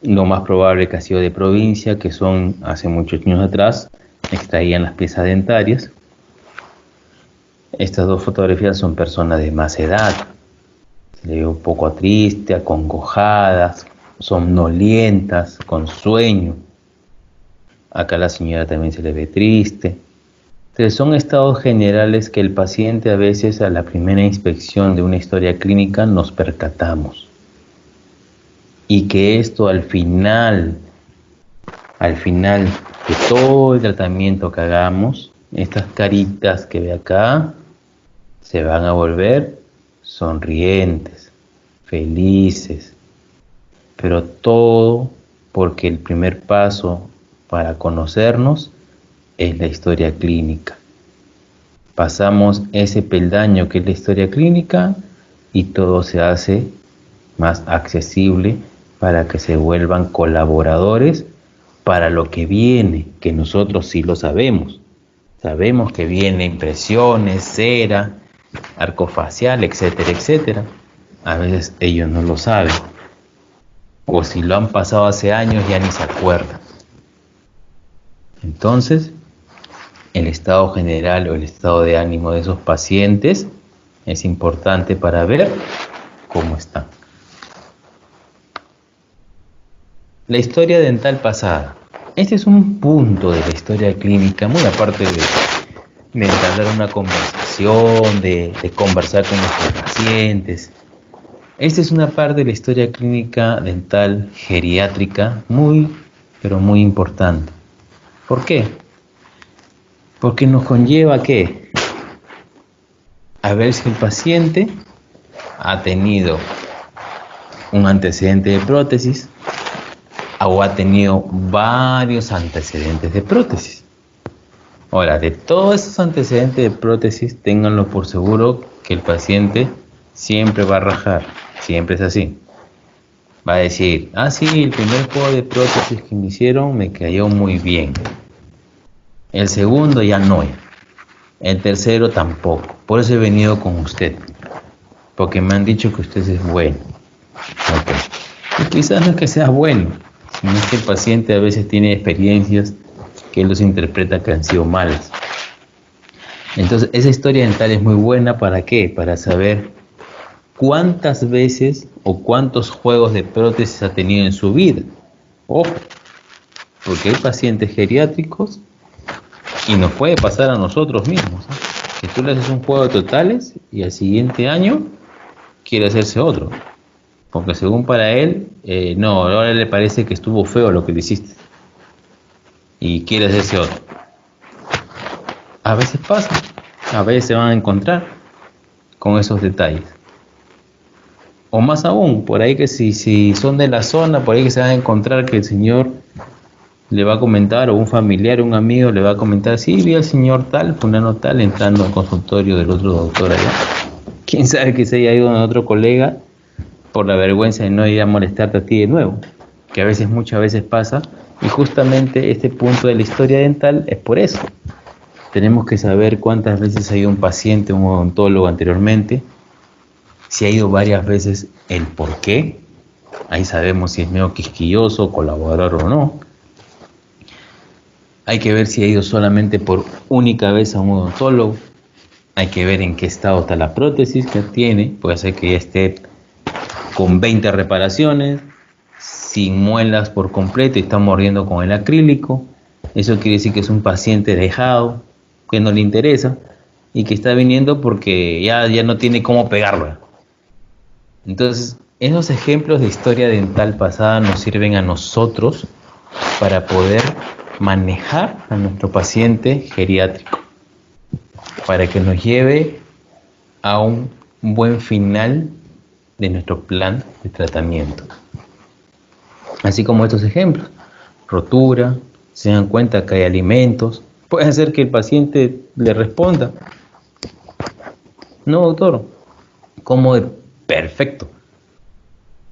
lo más probable que ha sido de provincia, que son hace muchos años atrás, extraían las piezas dentarias. Estas dos fotografías son personas de más edad, se le ve un poco triste, acongojadas, somnolientas, con sueño. Acá la señora también se le ve triste. Entonces son estados generales que el paciente a veces a la primera inspección de una historia clínica nos percatamos. Y que esto al final de todo el tratamiento que hagamos, estas caritas que ve acá se van a volver sonrientes, felices, pero todo porque el primer paso para conocernos es la historia clínica. Pasamos ese peldaño que es la historia clínica y todo se hace más accesible para que se vuelvan colaboradores para lo que viene, que nosotros sí lo sabemos. Sabemos que viene impresiones, cera, arco facial, etcétera, etcétera. A veces ellos no lo saben. O si lo han pasado hace años ya ni se acuerdan. Entonces, el estado general o el estado de ánimo de esos pacientes es importante para ver cómo están. La historia dental pasada. Este es un punto de la historia clínica, muy aparte de entablar una conversación, de conversar con nuestros pacientes. Esta es una parte de la historia clínica dental geriátrica muy, pero muy importante. ¿Por qué? Porque nos conlleva ¿qué? A ver si el paciente ha tenido un antecedente de prótesis o ha tenido varios antecedentes de prótesis. Ahora, de todos esos antecedentes de prótesis, ténganlo por seguro que el paciente siempre va a rajar, siempre es así. Va a decir, sí, el primer juego de prótesis que me hicieron me cayó muy bien. El segundo ya no. El tercero tampoco. Por eso he venido con usted. Porque me han dicho que usted es bueno. Okay. Y quizás no es que sea bueno, sino es que el paciente a veces tiene experiencias que él los interpreta que han sido malas. Entonces, esa historia dental es muy buena. ¿Para qué? Para saber cuántas veces o cuántos juegos de prótesis ha tenido en su vida. Ojo, porque hay pacientes geriátricos Y nos puede pasar a nosotros mismos, ¿eh? Que tú le haces un juego de totales y al siguiente año quiere hacerse otro. Porque según para él, no, ahora le parece que estuvo feo lo que le hiciste. Y quiere hacerse otro. A veces pasa, a veces se van a encontrar con esos detalles. O más aún, por ahí que si son de la zona, por ahí que se van a encontrar que el señor le va a comentar, o un familiar, un amigo le va a comentar, sí, vi al señor tal, fulano tal, entrando al consultorio del otro doctor allá. Quién sabe que se haya ido a otro colega por la vergüenza de no ir a molestarte a ti de nuevo, que a veces, muchas veces pasa, y justamente este punto de la historia dental es por eso. Tenemos que saber cuántas veces ha ido un paciente a un odontólogo anteriormente, si ha ido varias veces, el por qué. Ahí sabemos si es medio quisquilloso, colaborador o no. Hay que ver si ha ido solamente por única vez a un odontólogo. Hay que ver en qué estado está la prótesis que tiene. Puede ser que ya esté con 20 reparaciones, sin muelas por completo y está mordiendo con el acrílico. Eso quiere decir que es un paciente dejado, que no le interesa y que está viniendo porque ya no tiene cómo pegarlo. Entonces, esos ejemplos de historia dental pasada nos sirven a nosotros para poder manejar a nuestro paciente geriátrico, para que nos lleve a un buen final de nuestro plan de tratamiento. Así como estos ejemplos, rotura, se dan cuenta que hay alimentos, puede ser que el paciente le responda, no doctor, como perfecto.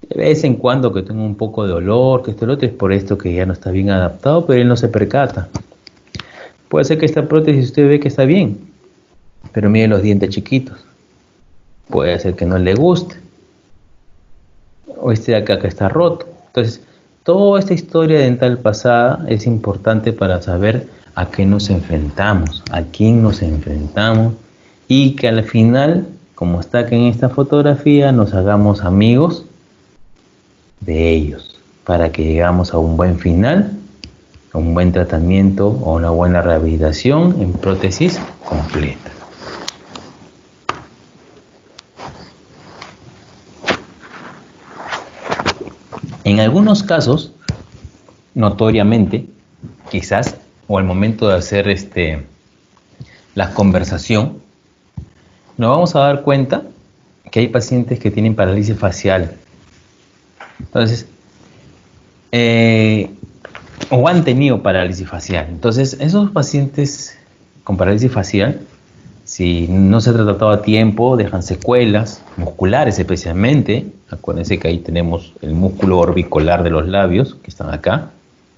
De vez en cuando que tengo un poco de dolor, que esto y lo otro, es por esto que ya no está bien adaptado, pero él no se percata. Puede ser que esta prótesis usted ve que está bien, pero mire los dientes chiquitos. Puede ser que no le guste. O este de acá que está roto. Entonces, toda esta historia dental pasada es importante para saber a qué nos enfrentamos, a quién nos enfrentamos y que al final, como está aquí en esta fotografía, nos hagamos amigos de ellos para que llegamos a un buen final, a un buen tratamiento o una buena rehabilitación en prótesis completa. En algunos casos, notoriamente, quizás, o al momento de hacer la conversación, nos vamos a dar cuenta que hay pacientes que tienen parálisis facial. Entonces, o han tenido parálisis facial. Entonces, esos pacientes con parálisis facial, si no se ha tratado a tiempo, dejan secuelas musculares especialmente. Acuérdense que ahí tenemos el músculo orbicular de los labios, que están acá,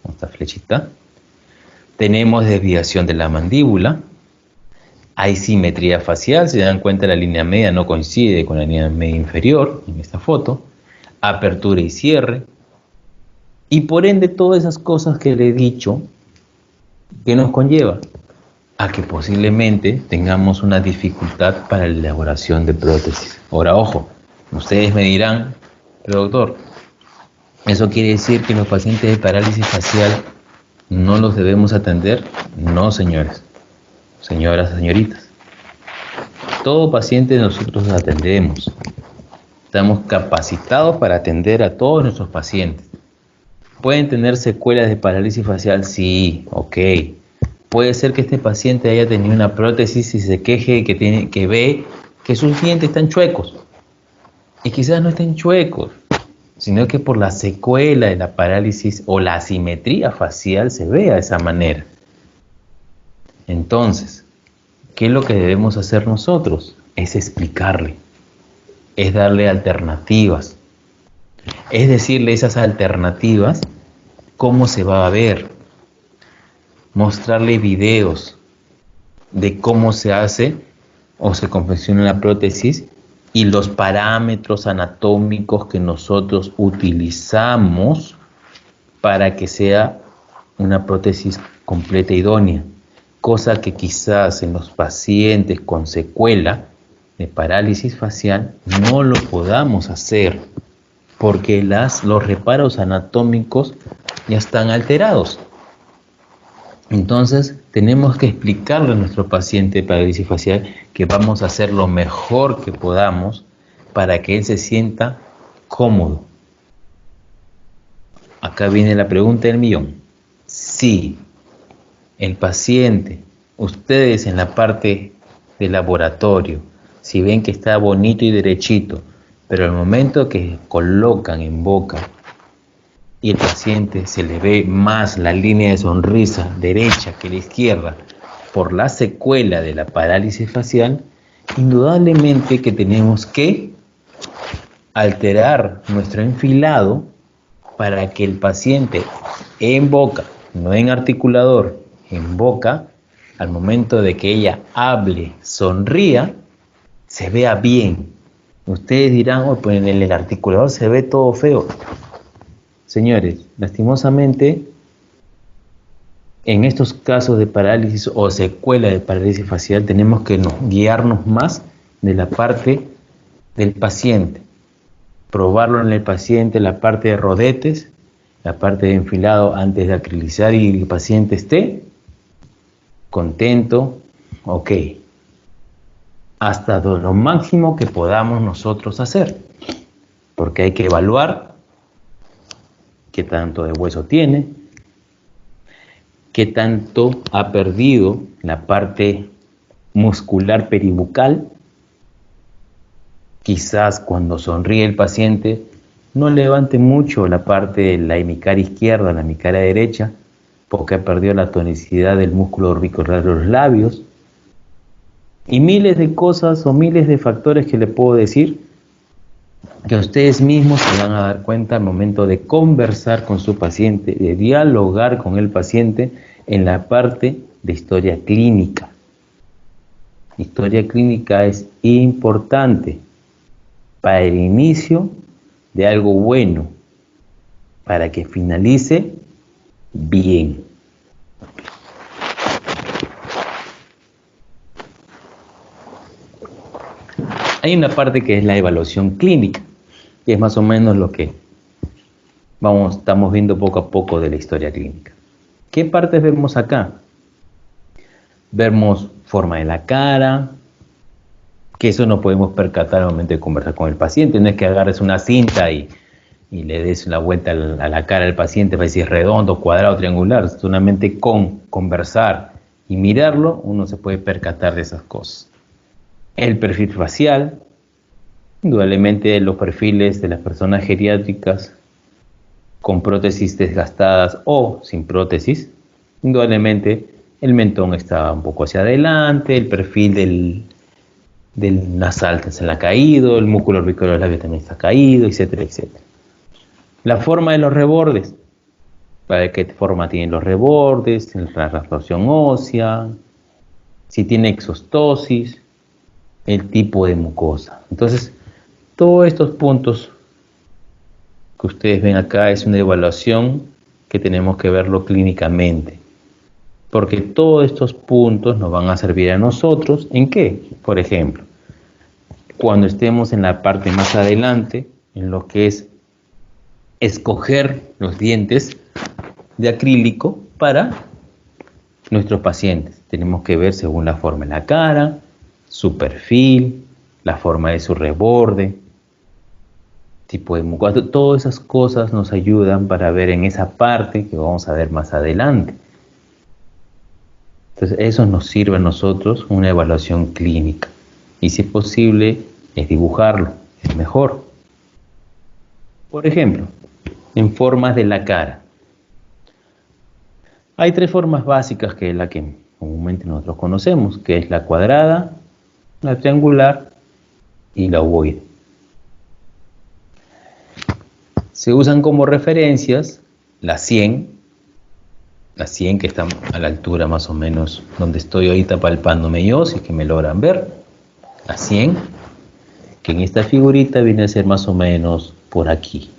con esta flechita. Tenemos desviación de la mandíbula. Hay simetría facial, se dan cuenta la línea media no coincide con la línea media inferior en esta foto. Apertura y cierre. Y por ende todas esas cosas que le he dicho, ¿qué nos conlleva? A que posiblemente tengamos una dificultad para la elaboración de prótesis. Ahora, ojo, ustedes me dirán, pero doctor, ¿eso quiere decir que los pacientes de parálisis facial no los debemos atender? No, señores, señoras, señoritas. Todo paciente nosotros atendemos. Estamos capacitados para atender a todos nuestros pacientes. ¿Pueden tener secuelas de parálisis facial? Sí, ok. Puede ser que este paciente haya tenido una prótesis y se queje que ve que sus dientes están chuecos. Y quizás no estén chuecos, sino que por la secuela de la parálisis o la asimetría facial se vea de esa manera. Entonces, ¿qué es lo que debemos hacer nosotros? Es explicarle, es darle alternativas, es decirle esas alternativas, cómo se va a ver, mostrarle videos de cómo se hace o se confecciona una prótesis y los parámetros anatómicos que nosotros utilizamos para que sea una prótesis completa e idónea, cosa que quizás en los pacientes con secuela de parálisis facial no lo podamos hacer porque los reparos anatómicos ya están alterados. Entonces, tenemos que explicarle a nuestro paciente de parálisis facial que vamos a hacer lo mejor que podamos para que él se sienta cómodo. Acá viene la pregunta del millón. Si el paciente, ustedes en la parte de laboratorio, si ven que está bonito y derechito, pero al momento que colocan en boca y el paciente se le ve más la línea de sonrisa derecha que la izquierda por la secuela de la parálisis facial, indudablemente que tenemos que alterar nuestro enfilado para que el paciente en boca, no en articulador, en boca, al momento de que ella hable, sonría, se vea bien. Ustedes dirán, oh, pues en el articulador se ve todo feo. Señores, lastimosamente, en estos casos de parálisis o secuela de parálisis facial, tenemos que guiarnos más de la parte del paciente. Probarlo en el paciente, la parte de rodetes, la parte de enfilado antes de acrilizar y el paciente esté contento, ok. Hasta lo máximo que podamos nosotros hacer. Porque hay que evaluar qué tanto de hueso tiene, qué tanto ha perdido la parte muscular peribucal. Quizás cuando sonríe el paciente no levante mucho la parte de la hemicara izquierda, la hemicara derecha, porque ha perdido la tonicidad del músculo orbicular de los labios. Y miles de cosas o miles de factores que le puedo decir que ustedes mismos se van a dar cuenta al momento de conversar con su paciente, de dialogar con el paciente en la parte de historia clínica. Historia clínica es importante para el inicio de algo bueno, para que finalice bien. Hay una parte que es la evaluación clínica, que es más o menos lo que estamos viendo poco a poco de la historia clínica. ¿Qué partes vemos acá? Vemos forma de la cara, que eso no podemos percatar al momento de conversar con el paciente. No es que agarres una cinta y le des la vuelta a la cara del paciente para decir redondo, cuadrado, triangular. Solamente con conversar y mirarlo uno se puede percatar de esas cosas. El perfil facial, indudablemente los perfiles de las personas geriátricas con prótesis desgastadas o sin prótesis, indudablemente el mentón está un poco hacia adelante, el perfil del nasal se le ha caído, el músculo orbicular del labio también está caído, etcétera, etcétera. La forma de los rebordes, para qué forma tienen los rebordes, la absorción ósea, si tiene exostosis, el tipo de mucosa. Entonces, todos estos puntos que ustedes ven acá es una evaluación que tenemos que verlo clínicamente. Porque todos estos puntos nos van a servir a nosotros, ¿en qué? Por ejemplo, cuando estemos en la parte más adelante, en lo que es escoger los dientes de acrílico para nuestros pacientes. Tenemos que ver según la forma de la cara, su perfil, la forma de su reborde, tipo de mucosa. Todas esas cosas nos ayudan para ver en esa parte que vamos a ver más adelante. Entonces eso nos sirve a nosotros una evaluación clínica. Y si es posible, es dibujarlo, es mejor. Por ejemplo, en formas de la cara. Hay tres formas básicas que es la que comúnmente nosotros conocemos, que es la cuadrada, la triangular y la ovoide. Se usan como referencias la 100 que está a la altura más o menos donde estoy ahorita palpándome yo, si es que me logran ver. La 100, que en esta figurita viene a ser más o menos por aquí.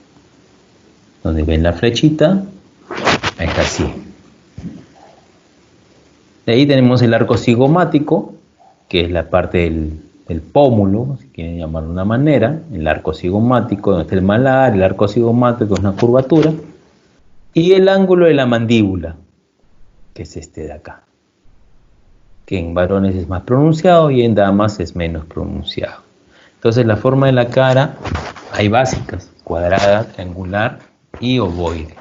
Donde ven la flechita, ahí está 100. De ahí tenemos el arco cigomático, que es la parte del pómulo, si quieren llamarlo de una manera, el arco cigomático, donde está el malar, el arco cigomático es una curvatura, y el ángulo de la mandíbula, que es este de acá, que en varones es más pronunciado y en damas es menos pronunciado. Entonces la forma de la cara hay básicas: cuadrada, triangular y ovoide.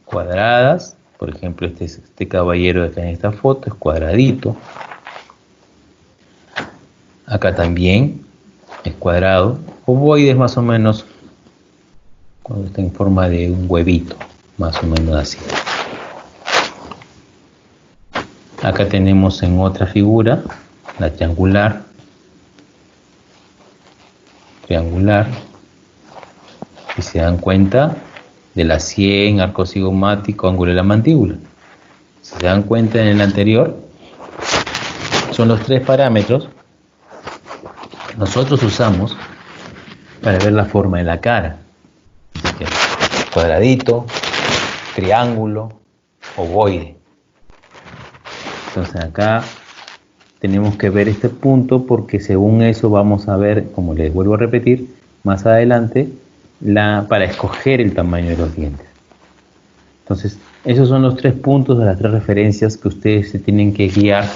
Cuadradas, por ejemplo, este caballero de acá en esta foto es cuadradito. Acá también es cuadrado. Ovoide es más o menos cuando está en forma de un huevito, más o menos así. Acá tenemos en otra figura la triangular. Si se dan cuenta, de la sien, arco cigomático, ángulo de la mandíbula. Si se dan cuenta, en el anterior son los tres parámetros que nosotros usamos para ver la forma de la cara: cuadradito, triángulo, ovoide. Entonces acá tenemos que ver este punto, porque según eso vamos a ver, como les vuelvo a repetir, más adelante, para escoger el tamaño de los dientes. Entonces, esos son los tres puntos de las tres referencias que ustedes se tienen que guiar: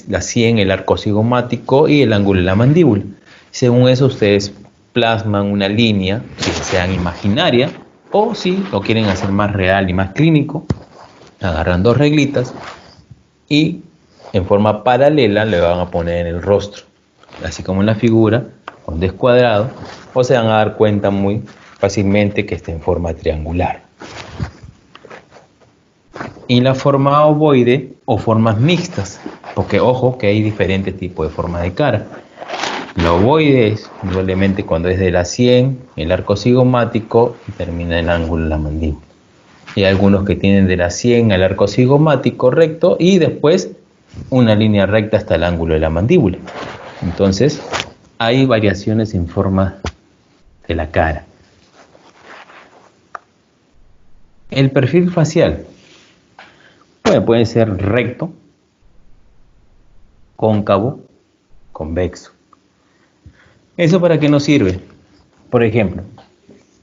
la sien, el arco cigomático y el ángulo de la mandíbula. Según eso, ustedes plasman una línea, si sean imaginaria, o si lo quieren hacer más real y más clínico, agarran dos reglitas y en forma paralela le van a poner en el rostro, así como en la figura, donde es cuadrado, o se van a dar cuenta muy fácilmente que está en forma triangular. Y la forma ovoide o formas mixtas, porque ojo que hay diferentes tipos de forma de cara. La ovoide es indudablemente cuando es de la sien, el arco cigomático y termina en el ángulo de la mandíbula. Hay algunos que tienen de la sien al arco cigomático recto y después una línea recta hasta el ángulo de la mandíbula. Entonces hay variaciones en forma de la cara. El perfil facial puede ser recto, cóncavo, convexo. ¿Eso para qué nos sirve? Por ejemplo,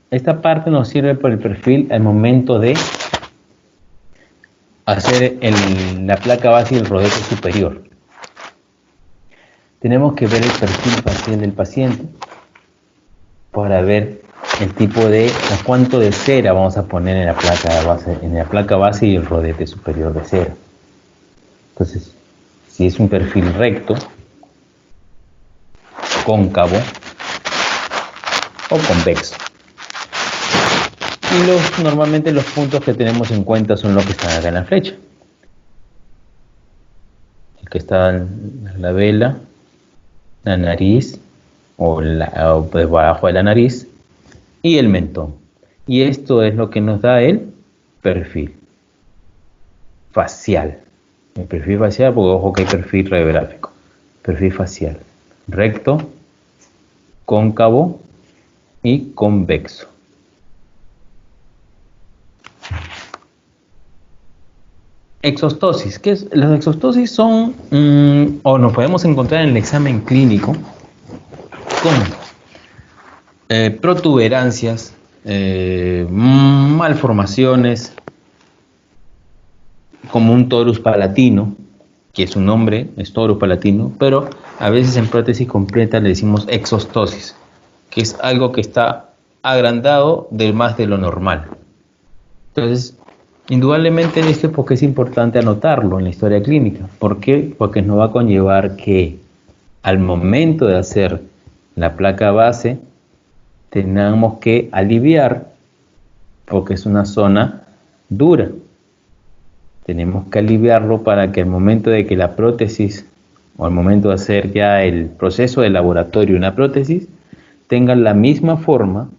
esta parte nos sirve por el perfil al momento de hacer la placa base y el rodete superior. Tenemos que ver el perfil facial del paciente para ver el tipo de cuánto de cera vamos a poner en la placa base y el rodete superior de cera. Entonces, si es un perfil recto, cóncavo o convexo. Y normalmente los puntos que tenemos en cuenta son los que están acá en la flecha. El que está en la vela, la nariz o debajo de la nariz y el mentón. Y esto es lo que nos da el perfil facial. El perfil facial, porque ojo que hay perfil radiográfico. Perfil facial: recto, cóncavo y convexo. Exostosis. ¿Qué es? Las exostosis son, o nos podemos encontrar en el examen clínico con protuberancias, malformaciones, como un torus palatino, que su nombre es torus palatino, pero a veces en prótesis completa le decimos exostosis, que es algo que está agrandado de más de lo normal. Entonces, indudablemente esto, porque es importante anotarlo en la historia clínica. ¿Por qué? Porque nos va a conllevar que al momento de hacer la placa base tenemos que aliviar, porque es una zona dura. Tenemos que aliviarlo para que al momento de que la prótesis, o al momento de hacer ya el proceso de laboratorio de una prótesis, tenga la misma forma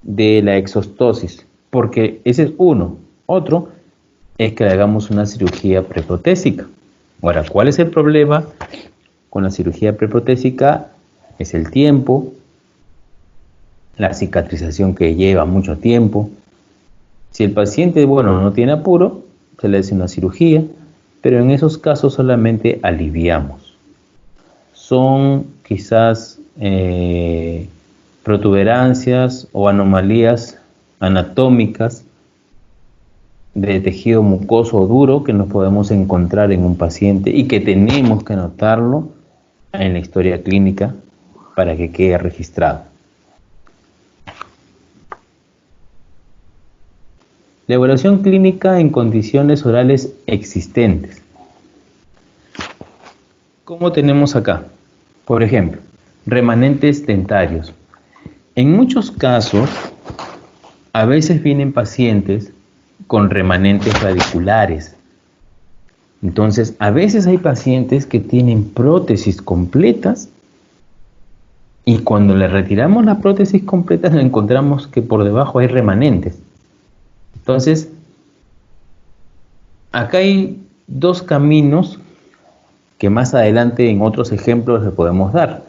de la exostosis, porque ese es uno. Otro es que hagamos una cirugía preprotésica. Ahora, ¿cuál es el problema con la cirugía preprotésica? Es el tiempo, la cicatrización que lleva mucho tiempo. Si el paciente, no tiene apuro, se le hace una cirugía, pero en esos casos solamente aliviamos. Son quizás protuberancias o anomalías anatómicas de tejido mucoso duro que nos podemos encontrar en un paciente y que tenemos que anotarlo en la historia clínica para que quede registrado. La evaluación clínica en condiciones orales existentes. ¿Cómo tenemos acá? Por ejemplo, remanentes dentarios. En muchos casos, a veces vienen pacientes con remanentes radiculares. Entonces, a veces hay pacientes que tienen prótesis completas y cuando le retiramos la prótesis completa nos encontramos que por debajo hay remanentes. Entonces, acá hay dos caminos que más adelante en otros ejemplos le podemos dar.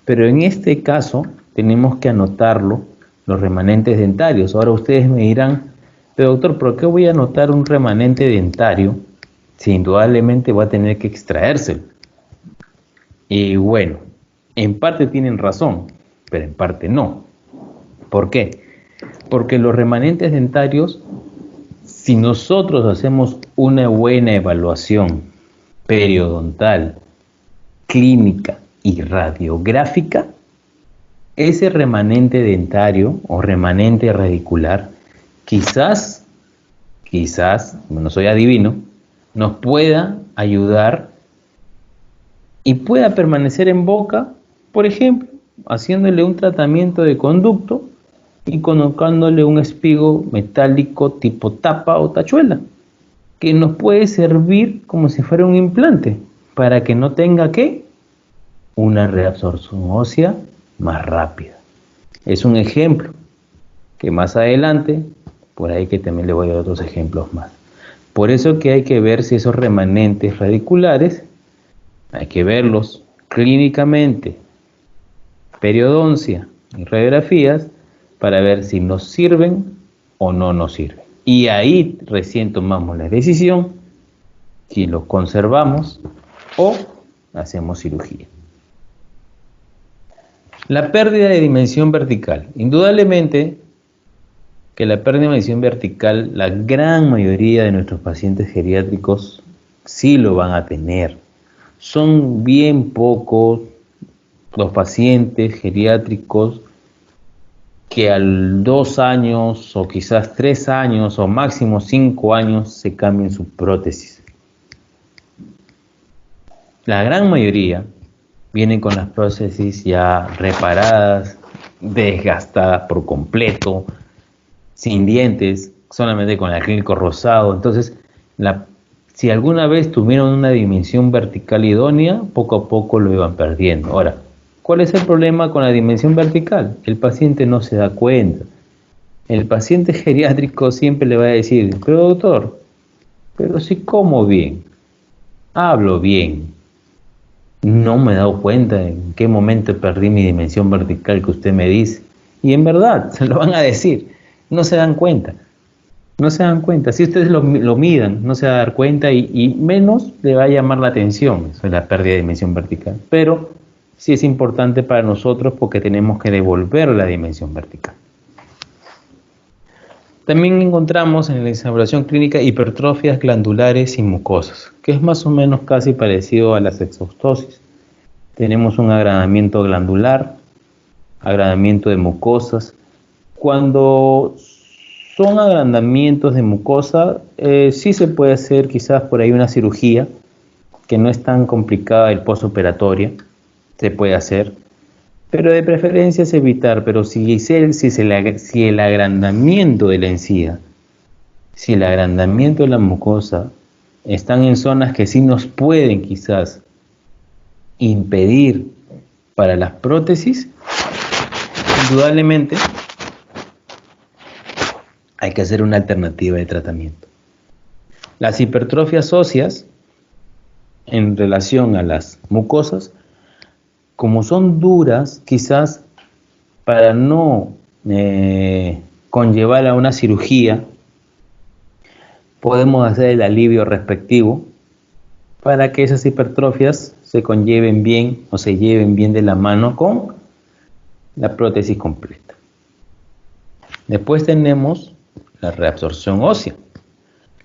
Pero en este caso tenemos que anotarlo, los remanentes dentarios. Ahora ustedes me dirán, pero doctor, ¿por qué voy a anotar un remanente dentario si indudablemente va a tener que extraérselo? Y bueno, en parte tienen razón, pero en parte no. ¿Por qué? Porque los remanentes dentarios, si nosotros hacemos una buena evaluación periodontal, clínica y radiográfica, ese remanente dentario o remanente radicular, quizás, no soy adivino, nos pueda ayudar y pueda permanecer en boca, por ejemplo, haciéndole un tratamiento de conducto y colocándole un espigo metálico tipo tapa o tachuela, que nos puede servir como si fuera un implante, para que no tenga ¿qué? Una reabsorción ósea más rápida. Es un ejemplo que más adelante, por ahí que también le voy a dar otros ejemplos más. Por eso que hay que ver si esos remanentes radiculares, hay que verlos clínicamente, periodoncia y radiografías, para ver si nos sirven o no nos sirven. Y ahí recién tomamos la decisión si los conservamos o hacemos cirugía. La pérdida de dimensión vertical. Indudablemente que la pérdida de dimensión vertical, la gran mayoría de nuestros pacientes geriátricos sí lo van a tener. Son bien pocos los pacientes geriátricos que a 2 años o quizás 3 años o máximo 5 años se cambien su prótesis. La gran mayoría vienen con las prótesis ya reparadas, desgastadas por completo, sin dientes, solamente con el acrílico rosado. Entonces, si alguna vez tuvieron una dimensión vertical idónea, poco a poco lo iban perdiendo. Ahora, ¿cuál es el problema con la dimensión vertical? El paciente no se da cuenta. El paciente geriátrico siempre le va a decir, pero doctor, pero si como bien, hablo bien, no me he dado cuenta en qué momento perdí mi dimensión vertical que usted me dice. Y en verdad, se lo van a decir, no se dan cuenta. No se dan cuenta. Si ustedes lo midan, no se va a dar cuenta y menos le va a llamar la atención. Eso es la pérdida de dimensión vertical. Pero sí es importante para nosotros porque tenemos que devolver la dimensión vertical. También encontramos en la evaluación clínica hipertrofias glandulares y mucosas, que es más o menos casi parecido a la sexostosis. Tenemos un agrandamiento glandular, agrandamiento de mucosas. Cuando son agrandamientos de mucosa, sí se puede hacer quizás por ahí una cirugía, que no es tan complicada el postoperatoria, se puede hacer. Pero de preferencia es evitar, pero si el agrandamiento de la encía, si el agrandamiento de la mucosa están en zonas que sí nos pueden quizás impedir para las prótesis, indudablemente hay que hacer una alternativa de tratamiento. Las hipertrofias óseas en relación a las mucosas, como son duras, quizás para no conllevar a una cirugía, podemos hacer el alivio respectivo para que esas hipertrofias se conlleven bien o se lleven bien de la mano con la prótesis completa. Después tenemos la reabsorción ósea.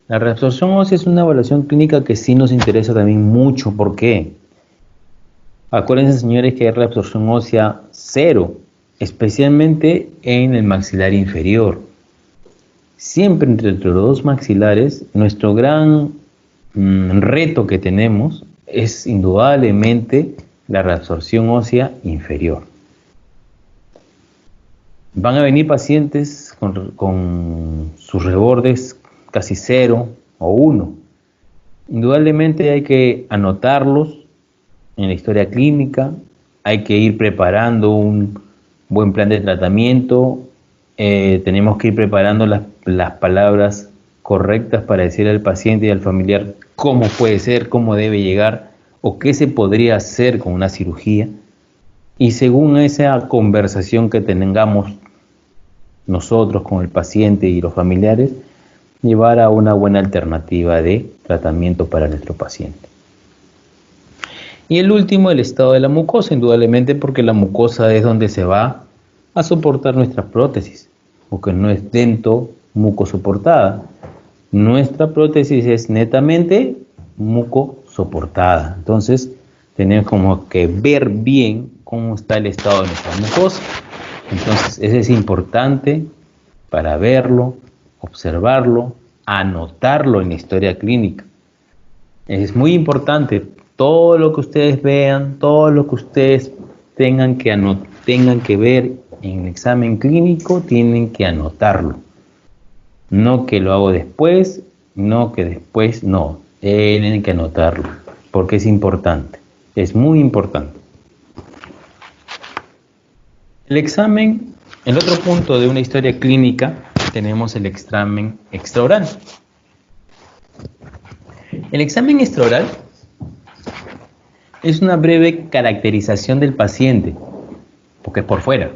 La reabsorción ósea es una evaluación clínica que sí nos interesa también mucho. ¿Por qué? Acuérdense, señores, que hay reabsorción ósea cero, especialmente en el maxilar inferior. Siempre entre los dos maxilares, nuestro gran reto que tenemos es indudablemente la reabsorción ósea inferior. Van a venir pacientes con sus rebordes casi 0 o 1. Indudablemente hay que anotarlos en la historia clínica, hay que ir preparando un buen plan de tratamiento, tenemos que ir preparando las palabras correctas para decirle al paciente y al familiar cómo puede ser, cómo debe llegar o qué se podría hacer con una cirugía. Y según esa conversación que tengamos nosotros con el paciente y los familiares, llevar a una buena alternativa de tratamiento para nuestro paciente. Y el último, el estado de la mucosa, indudablemente porque la mucosa es donde se va a soportar nuestra prótesis, porque no es dento mucosoportada. Nuestra prótesis es netamente mucosoportada. Entonces, tenemos como que ver bien cómo está el estado de nuestra mucosa. Entonces, eso es importante para verlo, observarlo, anotarlo en la historia clínica. Es muy importante, todo lo que ustedes vean, todo lo que ustedes tengan que ver en el examen clínico, tienen que anotarlo. No que lo hago después, no que después, no, tienen que anotarlo, porque es importante, es muy importante. El examen, el otro punto de una historia clínica, tenemos el examen extraoral. El examen extraoral es una breve caracterización del paciente, porque es por fuera.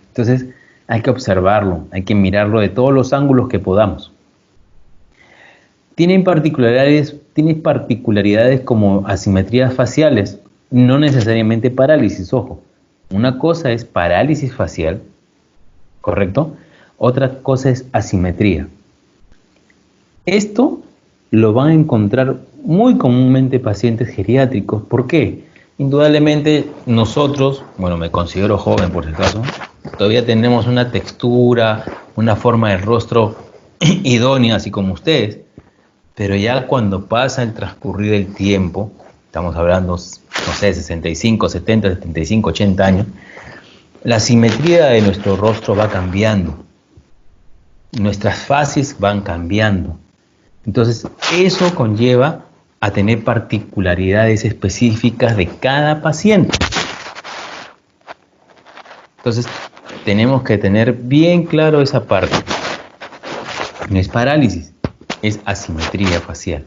Entonces hay que observarlo, hay que mirarlo de todos los ángulos que podamos. Tiene particularidades como asimetrías faciales, no necesariamente parálisis, ojo. Una cosa es parálisis facial, ¿correcto? Otra cosa es asimetría. Esto lo van a encontrar muy comúnmente pacientes geriátricos. ¿Por qué? Indudablemente nosotros, bueno, me considero joven por si acaso, todavía tenemos una textura, una forma de rostro idónea, así como ustedes, pero ya cuando pasa el transcurrir del tiempo, estamos hablando, no sé, 65, 70, 75, 80 años, la simetría de nuestro rostro va cambiando, nuestras fases van cambiando. Entonces, eso conlleva a tener particularidades específicas de cada paciente. Entonces, tenemos que tener bien claro esa parte. No es parálisis, es asimetría facial.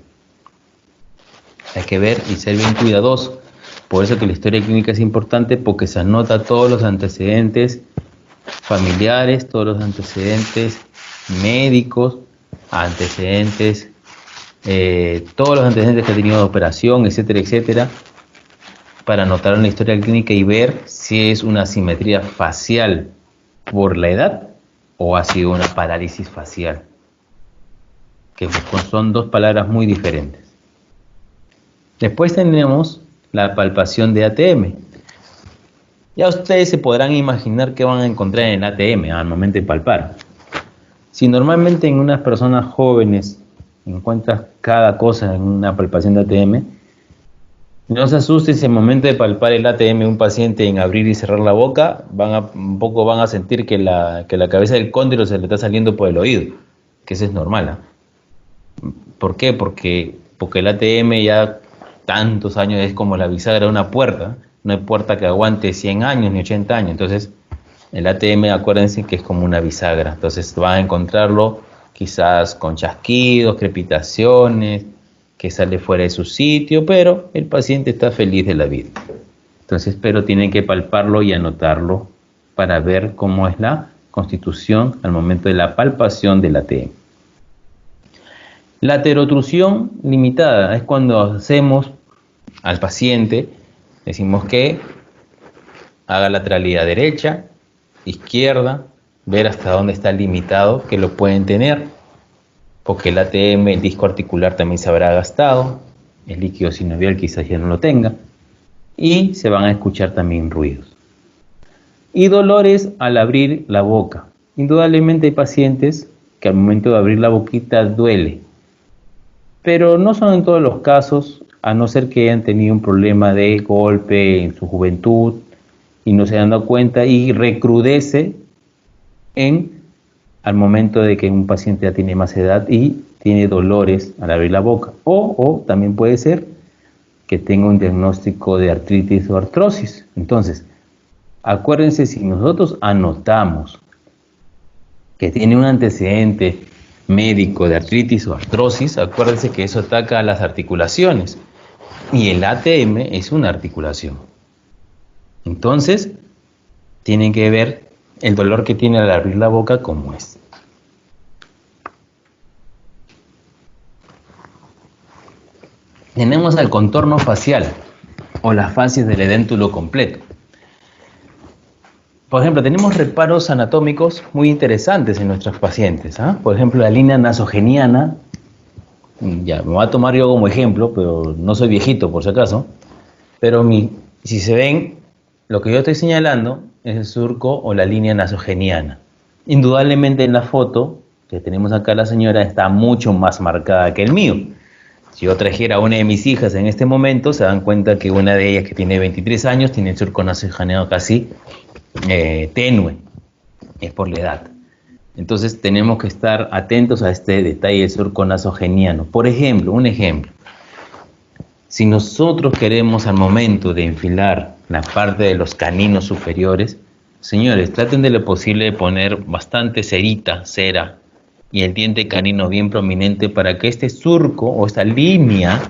Hay que ver y ser bien cuidadoso. Por eso que la historia clínica es importante, porque se anota todos los antecedentes familiares, todos los antecedentes médicos, todos los antecedentes que ha tenido de operación, etcétera, etcétera, para anotar en la historia clínica y ver si es una asimetría facial por la edad o ha sido una parálisis facial, que son dos palabras muy diferentes. Después tenemos la palpación de ATM. Ya ustedes se podrán imaginar qué van a encontrar en el ATM al momento de palpar. Si normalmente en unas personas jóvenes encuentras cada cosa en una palpación de ATM, no se asusten si al momento de palpar el ATM de un paciente en abrir y cerrar la boca, un poco van a sentir que la cabeza del cóndilo se le está saliendo por el oído, que eso es normal, ¿eh? ¿Por qué? Porque el ATM ya tantos años es como la bisagra de una puerta, no hay puerta que aguante 100 años ni 80 años, entonces el ATM, acuérdense que es como una bisagra, entonces van a encontrarlo quizás con chasquidos, crepitaciones, que sale fuera de su sitio, pero el paciente está feliz de la vida. Entonces, pero tienen que palparlo y anotarlo para ver cómo es la constitución al momento de la palpación del ATM. La laterotrusión limitada es cuando hacemos al paciente, decimos que haga lateralidad derecha, izquierda, ver hasta dónde está limitado, que lo pueden tener. porque el ATM, el disco articular, también se habrá gastado, el líquido sinovial quizás ya no lo tenga, y se van a escuchar también ruidos. Y dolores al abrir la boca. Indudablemente hay pacientes que al momento de abrir la boquita duele, pero no son en todos los casos, a no ser que hayan tenido un problema de golpe en su juventud y no se han dado cuenta y recrudece al momento de que un paciente ya tiene más edad y tiene dolores al abrir la boca. O también puede ser que tenga un diagnóstico de artritis o artrosis. Entonces, acuérdense, si nosotros anotamos que tiene un antecedente médico de artritis o artrosis, acuérdense que eso ataca a las articulaciones y el ATM es una articulación. Entonces, tienen que ver el dolor que tiene al abrir la boca cómo es. Tenemos el contorno facial o las fases del edéntulo completo. Por ejemplo, tenemos reparos anatómicos muy interesantes en nuestros pacientes. Por ejemplo, la línea nasogeniana, ya me voy a tomar yo como ejemplo, pero no soy viejito por si acaso, pero si se ven, lo que yo estoy señalando es el surco o la línea nasogeniana. Indudablemente en la foto que tenemos acá la señora está mucho más marcada que el mío. Si yo trajera a una de mis hijas en este momento, se dan cuenta que una de ellas, que tiene 23 años, tiene el surco nasogeniano casi tenue. Es por la edad. Entonces tenemos que estar atentos a este detalle del surco nasogeniano. Por ejemplo, un ejemplo. Si nosotros queremos al momento de enfilar la parte de los caninos superiores, señores, traten de lo posible de poner bastante cera, y el diente canino bien prominente para que este surco o esta línea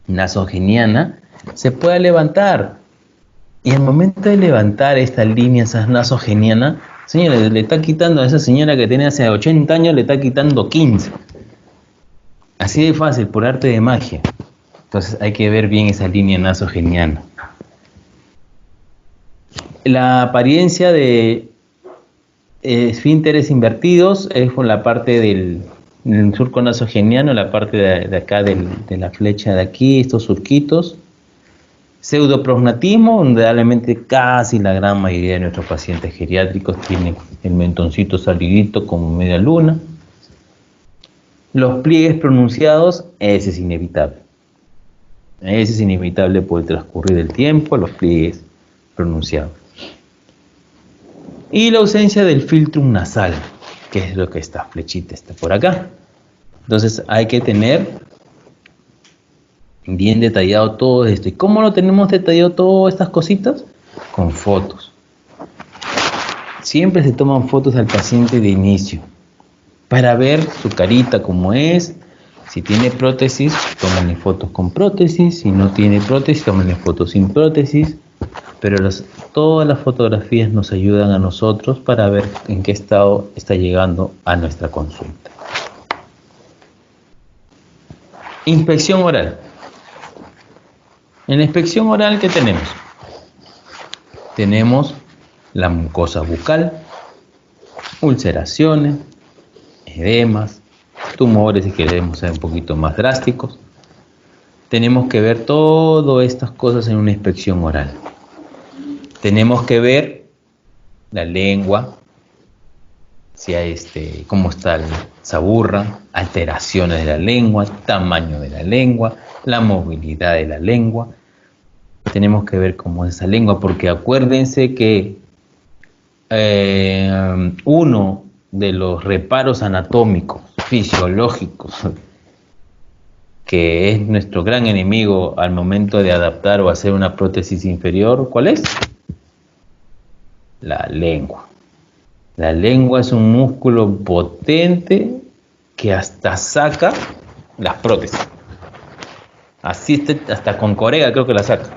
nasogeniana se pueda levantar. Y al momento de levantar esta línea nasogeniana, señores, le está quitando a esa señora que tiene hace 80 años, le está quitando 15. Así de fácil, por arte de magia. Entonces hay que ver bien esa línea nasogeniana. La apariencia de esfínteres invertidos es con la parte del surco nasogeniano, la parte de acá de la flecha de aquí, estos surquitos. Pseudoprognatismo, donde realmente casi la gran mayoría de nuestros pacientes geriátricos tienen el mentoncito salidito como media luna. Los pliegues pronunciados, ese es inevitable. Ese es inevitable por el transcurrir del tiempo, los pliegues pronunciados. Y la ausencia del filtrum nasal, que es lo que esta flechita está por acá. Entonces hay que tener bien detallado todo esto. ¿Y cómo lo tenemos detallado todas estas cositas? Con fotos. Siempre se toman fotos al paciente de inicio para ver su carita como es. Si tiene prótesis, tómenle fotos con prótesis. Si no tiene prótesis, tómenle fotos sin prótesis. Pero todas las fotografías nos ayudan a nosotros para ver en qué estado está llegando a nuestra consulta. Inspección oral. En la inspección oral, ¿qué tenemos? Tenemos la mucosa bucal, ulceraciones, edemas, tumores, si queremos ser un poquito más drásticos. Tenemos que ver todas estas cosas en una inspección oral. Tenemos que ver la lengua, si hay cómo está esa burra, alteraciones de la lengua, tamaño de la lengua, la movilidad de la lengua. Tenemos que ver cómo es esa lengua, porque acuérdense que uno de los reparos anatómicos, fisiológicos, que es nuestro gran enemigo al momento de adaptar o hacer una prótesis inferior, ¿cuál es? La lengua. La lengua es un músculo potente que hasta saca las prótesis. Así hasta con correa creo que la saca.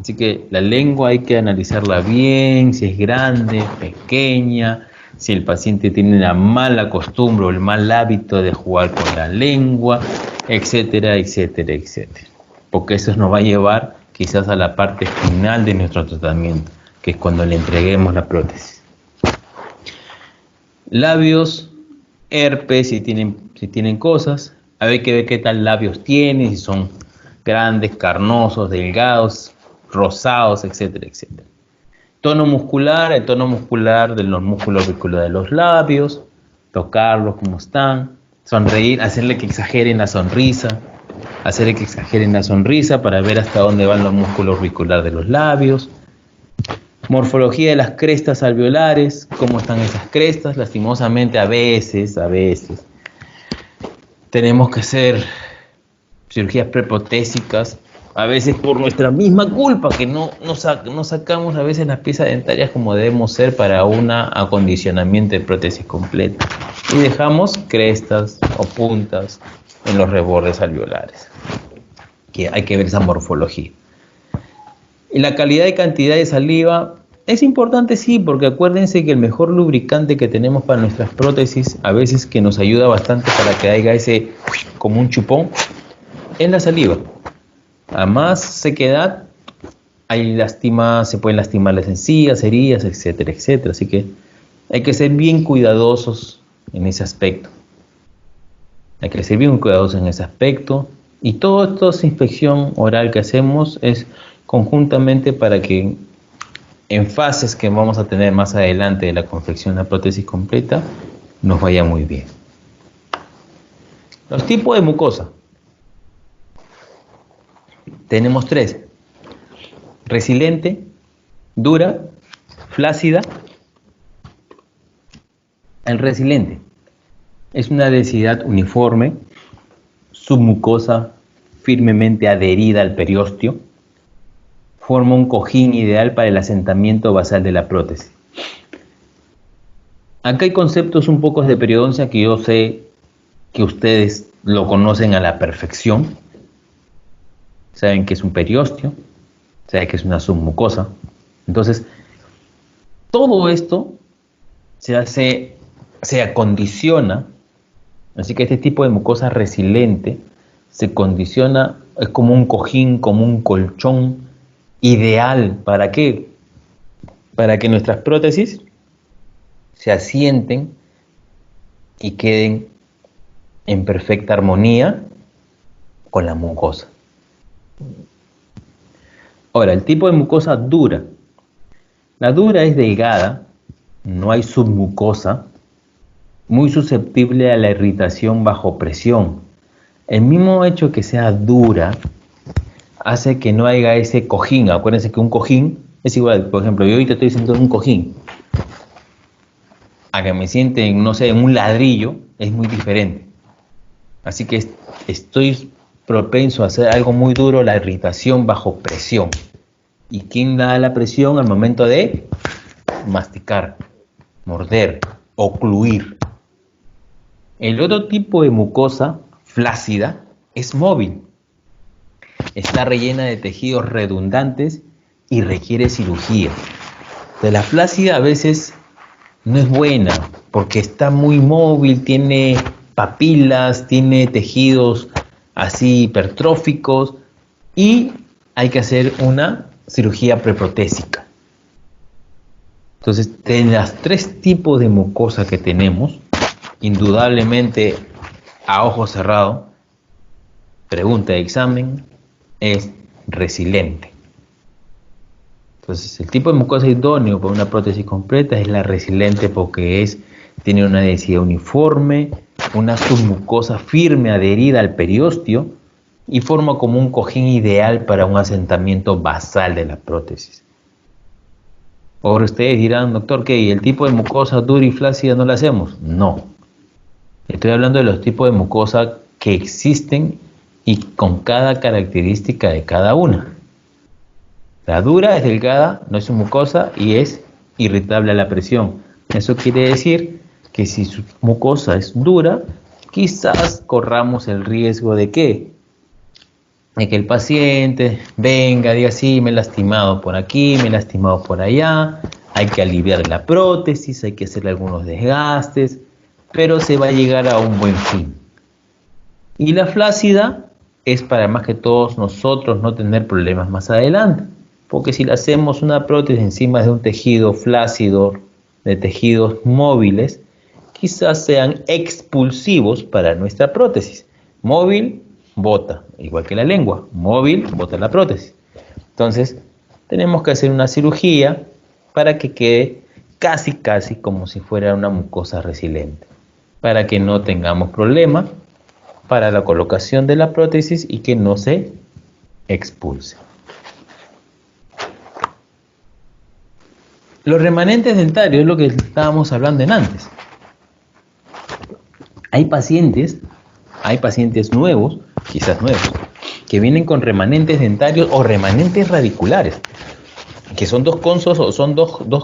Así que la lengua hay que analizarla bien, si es grande, pequeña, si el paciente tiene la mala costumbre o el mal hábito de jugar con la lengua, etcétera, etcétera, etcétera. Porque eso nos va a llevar quizás a la parte final de nuestro tratamiento, que es cuando le entreguemos la prótesis. Labios, herpes, si tienen si tienen cosas, hay que ver qué tal labios tienen, si son grandes, carnosos, delgados, rosados, etcétera, etcétera. Tono muscular, el tono muscular de los músculos auriculares de los labios, tocarlos como están, sonreír, hacerle que exageren la sonrisa, para ver hasta dónde van los músculos auriculares de los labios. Morfología de las crestas alveolares, cómo están esas crestas. Lastimosamente a veces tenemos que hacer cirugías preprotésicas, a veces por nuestra misma culpa, que no sacamos a veces las piezas dentarias como debemos ser para un acondicionamiento de prótesis completa. Y dejamos crestas o puntas en los rebordes alveolares. Que hay que ver esa morfología. Y la calidad y cantidad de saliva es importante, sí, porque acuérdense que el mejor lubricante que tenemos para nuestras prótesis, a veces que nos ayuda bastante para que haya ese como un chupón, es la saliva. A más sequedad, se pueden lastimar las encías, heridas, etcétera, etcétera. Así que hay que ser bien cuidadosos en ese aspecto. Y toda esta inspección oral que hacemos es conjuntamente para que en fases que vamos a tener más adelante de la confección de la prótesis completa nos vaya muy bien. Los tipos de mucosa. Tenemos 3. Resiliente, dura, flácida. El resiliente es una densidad uniforme, submucosa firmemente adherida al periósteo. Forma un cojín ideal para el asentamiento basal de la prótesis. Acá hay conceptos un poco de periodoncia que yo sé que ustedes lo conocen a la perfección. Saben que es un periósteo, saben que es una submucosa. Entonces, todo esto se acondiciona, así que este tipo de mucosa resiliente se condiciona, es como un cojín, como un colchón ideal. ¿Para qué? Para que nuestras prótesis se asienten y queden en perfecta armonía con la mucosa. Ahora, el tipo de mucosa dura. La dura es delgada, no hay submucosa, muy susceptible a la irritación bajo presión. El mismo hecho que sea dura hace que no haya ese cojín. Acuérdense que un cojín es igual, por ejemplo, yo ahorita estoy sentado en un cojín, a que me sienten, no sé, en un ladrillo, es muy diferente. Así que estoy propenso a hacer algo muy duro, la irritación bajo presión. ¿Y quién da la presión al momento de masticar, morder, ocluir? El otro tipo de mucosa flácida es móvil. Está rellena de tejidos redundantes y requiere cirugía. De la flácida a veces no es buena porque está muy móvil, tiene papilas, tiene tejidos así hipertróficos y hay que hacer una cirugía preprotésica. Entonces, de las 3 tipos de mucosa que tenemos, indudablemente a ojo cerrado, pregunta de examen, es resiliente. Entonces, el tipo de mucosa idóneo para una prótesis completa es la resiliente porque tiene una densidad uniforme, una submucosa firme adherida al periósteo y forma como un cojín ideal para un asentamiento basal de la prótesis. Ahora ustedes dirán, doctor, ¿qué? ¿El tipo de mucosa dura y flácida no la hacemos? No. Estoy hablando de los tipos de mucosa que existen y con cada característica de cada una. La dura es delgada, no es mucosa y es irritable a la presión. Eso quiere decir que si su mucosa es dura, quizás corramos el riesgo de ¿qué? De que el paciente venga, diga, sí, me he lastimado por aquí, me he lastimado por allá, hay que aliviar la prótesis, hay que hacerle algunos desgastes, pero se va a llegar a un buen fin. Y la flácida es para más que todos nosotros no tener problemas más adelante, porque si le hacemos una prótesis encima de un tejido flácido, de tejidos móviles, quizás sean expulsivos para nuestra prótesis. Móvil, bota, igual que la lengua. Móvil, bota la prótesis. Entonces, tenemos que hacer una cirugía para que quede casi como si fuera una mucosa resiliente, para que no tengamos problema para la colocación de la prótesis y que no se expulse. Los remanentes dentarios es lo que estábamos hablando antes. Hay pacientes nuevos, quizás nuevos, que vienen con remanentes dentarios o remanentes radiculares, que son dos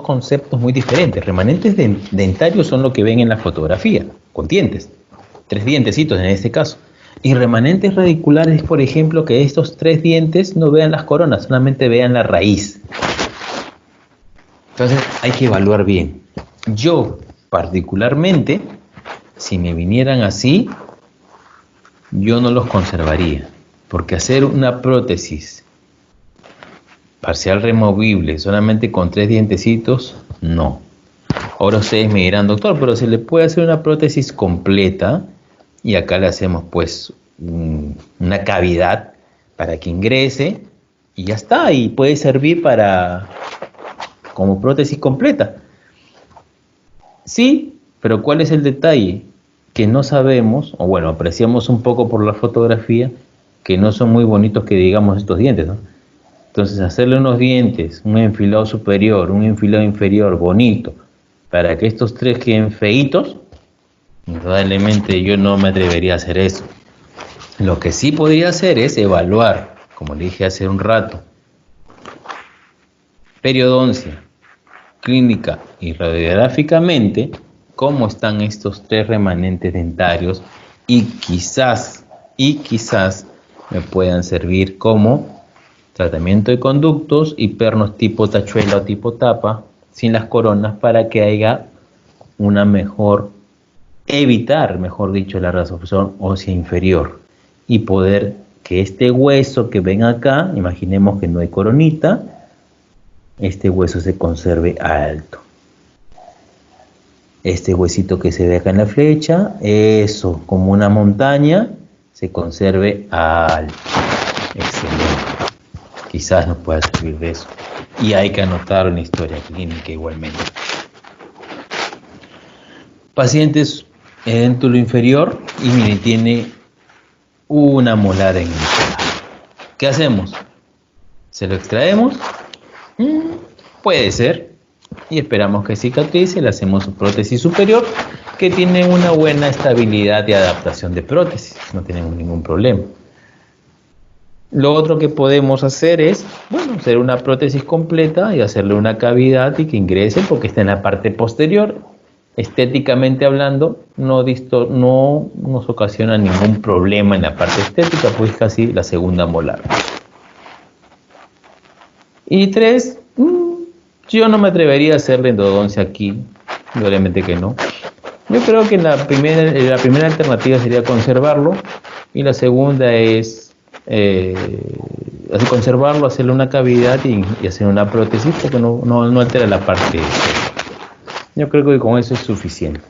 conceptos muy diferentes. Remanentes dentarios son lo que ven en la fotografía, con dientes, 3 dientecitos en este caso. Y remanentes radiculares, por ejemplo, que estos 3 dientes no vean las coronas, solamente vean la raíz. Entonces hay que evaluar bien. Yo, particularmente, si me vinieran así, yo no los conservaría, porque hacer una prótesis parcial removible solamente con 3 dientecitos, no. Ahora ustedes me dirán, doctor, pero se le puede hacer una prótesis completa y acá le hacemos pues una cavidad para que ingrese y ya está, y puede servir como prótesis completa. Sí, pero ¿cuál es el detalle? Que no sabemos, o bueno, apreciamos un poco por la fotografía, que no son muy bonitos que digamos estos dientes, ¿no? Entonces hacerle unos dientes, un enfilado superior, un enfilado inferior bonito, para que estos 3 queden feitos, indudablemente yo no me atrevería a hacer eso. Lo que sí podría hacer es evaluar, como le dije hace un rato, periodoncia, clínica y radiográficamente, cómo están estos 3 remanentes dentarios y quizás me puedan servir como tratamiento de conductos y pernos tipo tachuela o tipo tapa sin las coronas para que haya evitar la resorción ósea inferior y poder que este hueso que ven acá, imaginemos que no hay coronita, este hueso se conserve alto. Este huesito que se ve acá en la flecha, eso, como una montaña, se conserve alto. Excelente. Quizás nos pueda servir de eso. Y hay que anotar una historia clínica igualmente. Pacientes edéntulo inferior y mire, tiene una molar en el molar. ¿Qué hacemos? ¿Se lo extraemos? Puede ser. Y esperamos que cicatrice, le hacemos su prótesis superior, que tiene una buena estabilidad y adaptación de prótesis. No tenemos ningún problema. Lo otro que podemos hacer es, hacer una prótesis completa y hacerle una cavidad y que ingrese porque está en la parte posterior. Estéticamente hablando, no nos ocasiona ningún problema en la parte estética, pues casi la segunda molar. Y 3, yo no me atrevería a hacerle endodoncia aquí, obviamente que no. Yo creo que la primera alternativa sería conservarlo y la segunda es conservarlo, hacerle una cavidad y hacer una prótesis porque no altera la parte. Yo creo que con eso es suficiente.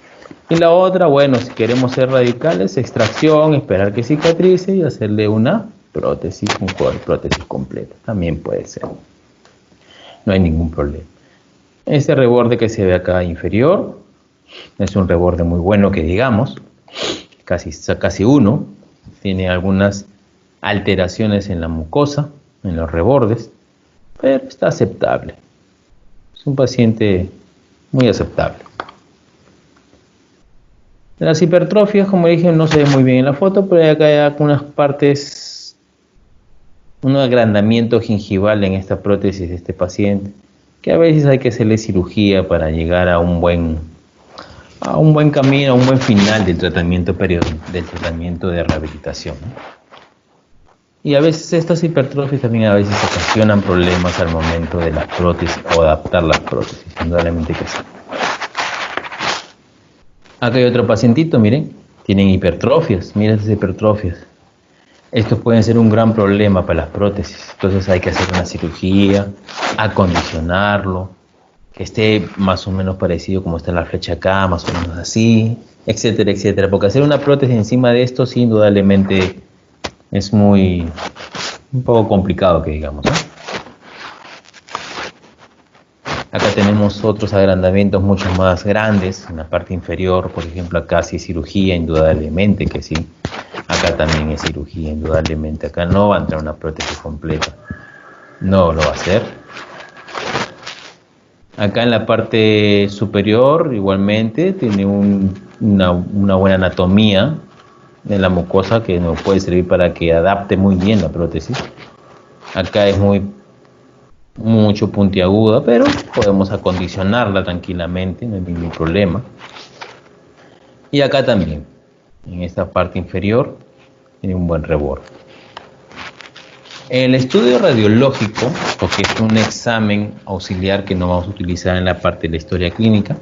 Y la otra, si queremos ser radicales, extracción, esperar que cicatrice y hacerle una prótesis, prótesis completa. También puede ser. No hay ningún problema. Este reborde que se ve acá inferior es un reborde muy bueno que digamos, casi 1. Tiene algunas alteraciones en la mucosa, en los rebordes, pero está aceptable. Es un paciente muy aceptable. Las hipertrofias, como dije, no se ve muy bien en la foto, pero acá hay algunas partes, un agrandamiento gingival en esta prótesis de este paciente, que a veces hay que hacerle cirugía para llegar a un buen camino, a un buen final del tratamiento de rehabilitación. Y a veces estas hipertrofias también a veces ocasionan problemas al momento de las prótesis o adaptar las prótesis, indudablemente que sí. Acá hay otro pacientito, miren, tienen hipertrofias, miren esas hipertrofias. Estos pueden ser un gran problema para las prótesis, entonces hay que hacer una cirugía, acondicionarlo, que esté más o menos parecido como está la flecha acá, más o menos así, etcétera, etcétera. Porque hacer una prótesis encima de esto, sí, indudablemente es un poco complicado que digamos, ¿no? Acá tenemos otros agrandamientos mucho más grandes en la parte inferior, por ejemplo, acá sí es cirugía, indudablemente que sí. Acá también es cirugía, indudablemente. Acá no va a entrar una prótesis completa, no lo va a hacer. Acá en la parte superior igualmente tiene una buena anatomía de la mucosa que nos puede servir para que adapte muy bien la prótesis. Acá es mucho puntiaguda, pero podemos acondicionarla tranquilamente, no hay ningún problema. Y acá también, en esta parte inferior, tiene un buen reborde. El estudio radiológico, porque es un examen auxiliar que no vamos a utilizar en la parte de la historia clínica,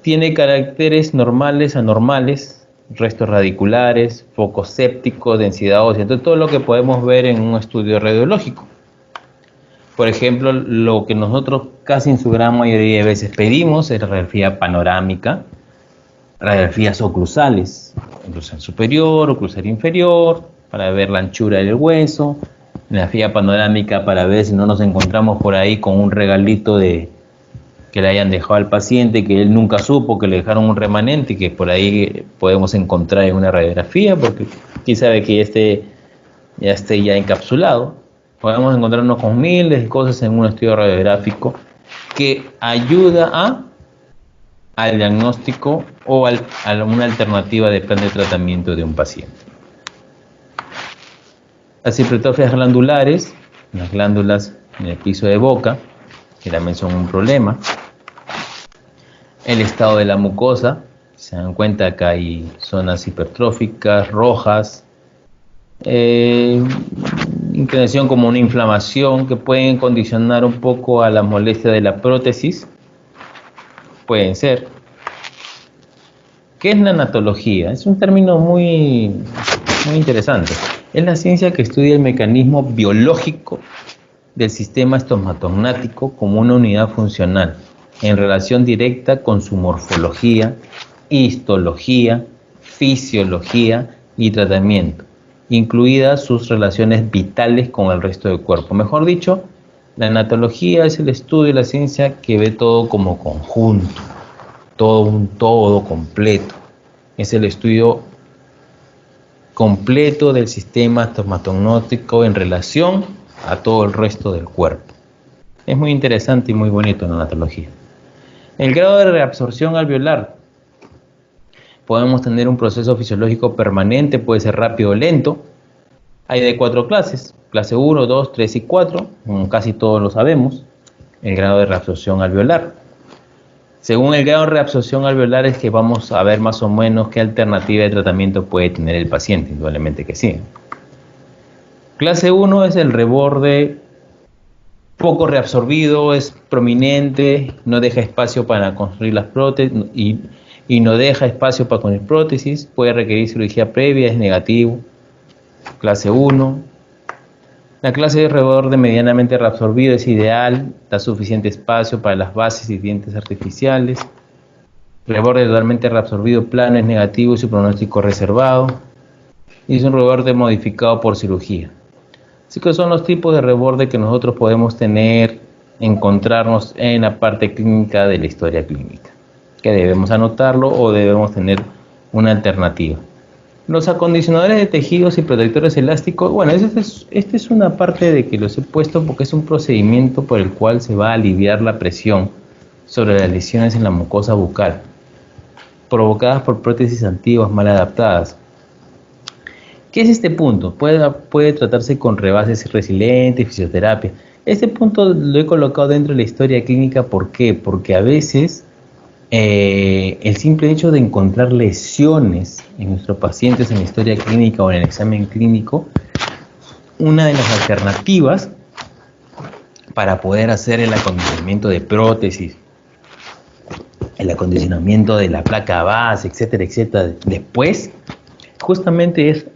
tiene caracteres normales, anormales, restos radiculares, foco séptico, densidad ósea, entonces todo lo que podemos ver en un estudio radiológico. Por ejemplo, lo que nosotros casi en su gran mayoría de veces pedimos es radiografía panorámica, radiografías oclusales, oclusal superior, oclusal inferior, para ver la anchura del hueso, radiografía panorámica para ver si no nos encontramos por ahí con un regalito que le hayan dejado al paciente, que él nunca supo, que le dejaron un remanente, que por ahí podemos encontrar en una radiografía, porque quién sabe que ya esté encapsulado. Podemos encontrarnos con miles de cosas en un estudio radiográfico que ayuda al diagnóstico o a una alternativa de plan de tratamiento de un paciente. Las hipertrofias glandulares, las glándulas en el piso de boca, que también son un problema. El estado de la mucosa, se dan cuenta que hay zonas hipertróficas, rojas, inclinación como una inflamación que pueden condicionar un poco a la molestia de la prótesis, pueden ser. ¿Qué es nanatología? Es un término muy interesante. Es la ciencia que estudia el mecanismo biológico del sistema estomatognático como una unidad funcional en relación directa con su morfología, histología, fisiología y tratamiento, incluidas sus relaciones vitales con el resto del cuerpo. Mejor dicho, la anatología es el estudio de la ciencia que ve todo como conjunto, todo un todo completo. Es el estudio completo del sistema estomatognático en relación a todo el resto del cuerpo. Es muy interesante y muy bonito la anatología. El grado de reabsorción alveolar. Podemos tener un proceso fisiológico permanente, puede ser rápido o lento. Hay de 4 clases, clase 1, 2, 3 y 4, casi todos lo sabemos, el grado de reabsorción alveolar. Según el grado de reabsorción alveolar es que vamos a ver más o menos qué alternativa de tratamiento puede tener el paciente, indudablemente que sí. Clase 1 es el reborde poco reabsorbido, es prominente, no deja espacio para construir las prótesis y no deja espacio para construir prótesis, puede requerir cirugía previa, es negativo. Clase 1. La clase de reborde medianamente reabsorbido es ideal, da suficiente espacio para las bases y dientes artificiales. Reborde totalmente reabsorbido plano es negativo y su pronóstico reservado. Y es un reborde modificado por cirugía. Así que son los tipos de reborde que nosotros podemos encontrarnos en la parte clínica de la historia clínica, que debemos anotarlo o debemos tener una alternativa. Los acondicionadores de tejidos y protectores elásticos, bueno, esta es una parte de que los he puesto porque es un procedimiento por el cual se va a aliviar la presión sobre las lesiones en la mucosa bucal, provocadas por prótesis antiguas mal adaptadas. ¿Qué es este punto? Puede tratarse con rebases resilientes, fisioterapia. Este punto lo he colocado dentro de la historia clínica, ¿por qué? Porque a veces el simple hecho de encontrar lesiones en nuestros pacientes en la historia clínica o en el examen clínico, una de las alternativas para poder hacer el acondicionamiento de prótesis, el acondicionamiento de la placa base, etcétera, etcétera, después, justamente es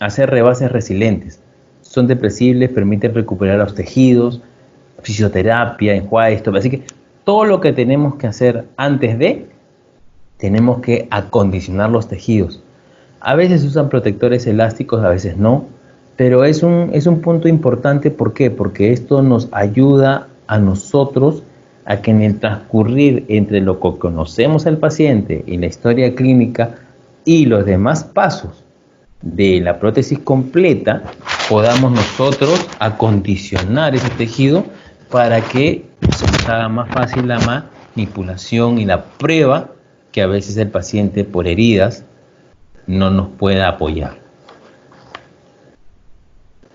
hacer rebases resilientes. Son depresibles, permiten recuperar los tejidos, fisioterapia, enjuague, esto. Así que todo lo que tenemos que hacer antes de, tenemos que acondicionar los tejidos. A veces se usan protectores elásticos, a veces no, pero es un punto importante. ¿Por qué? Porque esto nos ayuda a nosotros a que en el transcurrir entre lo que conocemos al paciente y la historia clínica y los demás pasos de la prótesis completa, podamos nosotros acondicionar ese tejido para que se nos haga más fácil la manipulación y la prueba que a veces el paciente por heridas no nos pueda apoyar.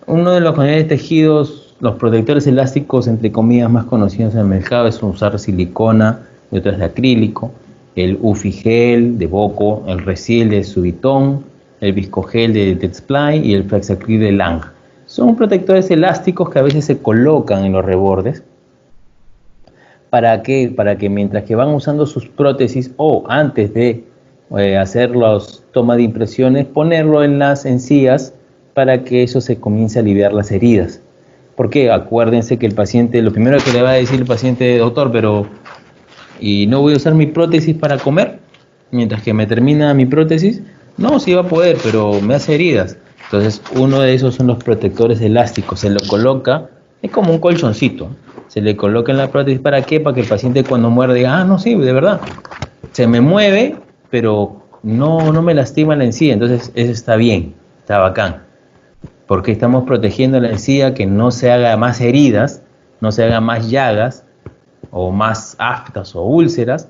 Uno de los mayores tejidos, los protectores elásticos entre comillas más conocidos en el mercado, es usar silicona y otras de acrílico, el Ufigel de Boco, el Resil de Subiton, el Viscogel de Tetsply y el Flexacryl de Lang. Son protectores elásticos que a veces se colocan en los rebordes. ¿Para qué? Para que mientras que van usando sus prótesis o antes de hacer las tomas de impresiones, ponerlo en las encías para que eso se comience a aliviar las heridas. Porque acuérdense que el paciente, lo primero que le va a decir el paciente: doctor, pero ¿y no voy a usar mi prótesis para comer mientras que me termina mi prótesis? No, sí va a poder, pero me hace heridas. Entonces uno de esos son los protectores elásticos. Se lo coloca, es como un colchoncito, se le coloca en la prótesis. ¿Para qué? Para que el paciente cuando muerde diga: ah, no, sí, de verdad, se me mueve, pero no me lastima la encía. Entonces eso está bien, está bacán, porque estamos protegiendo la encía, que no se haga más heridas, no se haga más llagas o más aftas o úlceras,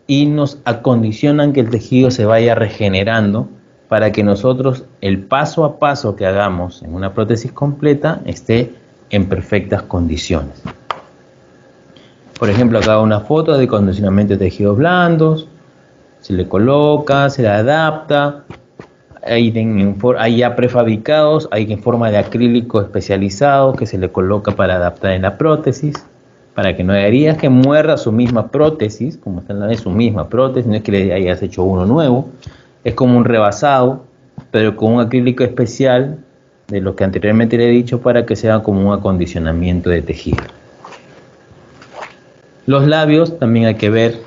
y nos acondicionan que el tejido se vaya regenerando para que nosotros el paso a paso que hagamos en una prótesis completa esté en perfectas condiciones. Por ejemplo, acá una foto de acondicionamiento de tejidos blandos, se le coloca, se le adapta. Hay ya prefabricados, hay en forma de acrílico especializado que se le coloca para adaptar en la prótesis, para que no haya heridas, que muerda su misma prótesis, como está en la de su misma prótesis, no es que le hayas hecho uno nuevo, es como un rebasado, pero con un acrílico especial de lo que anteriormente le he dicho, para que sea como un acondicionamiento de tejido. Los labios, también hay que ver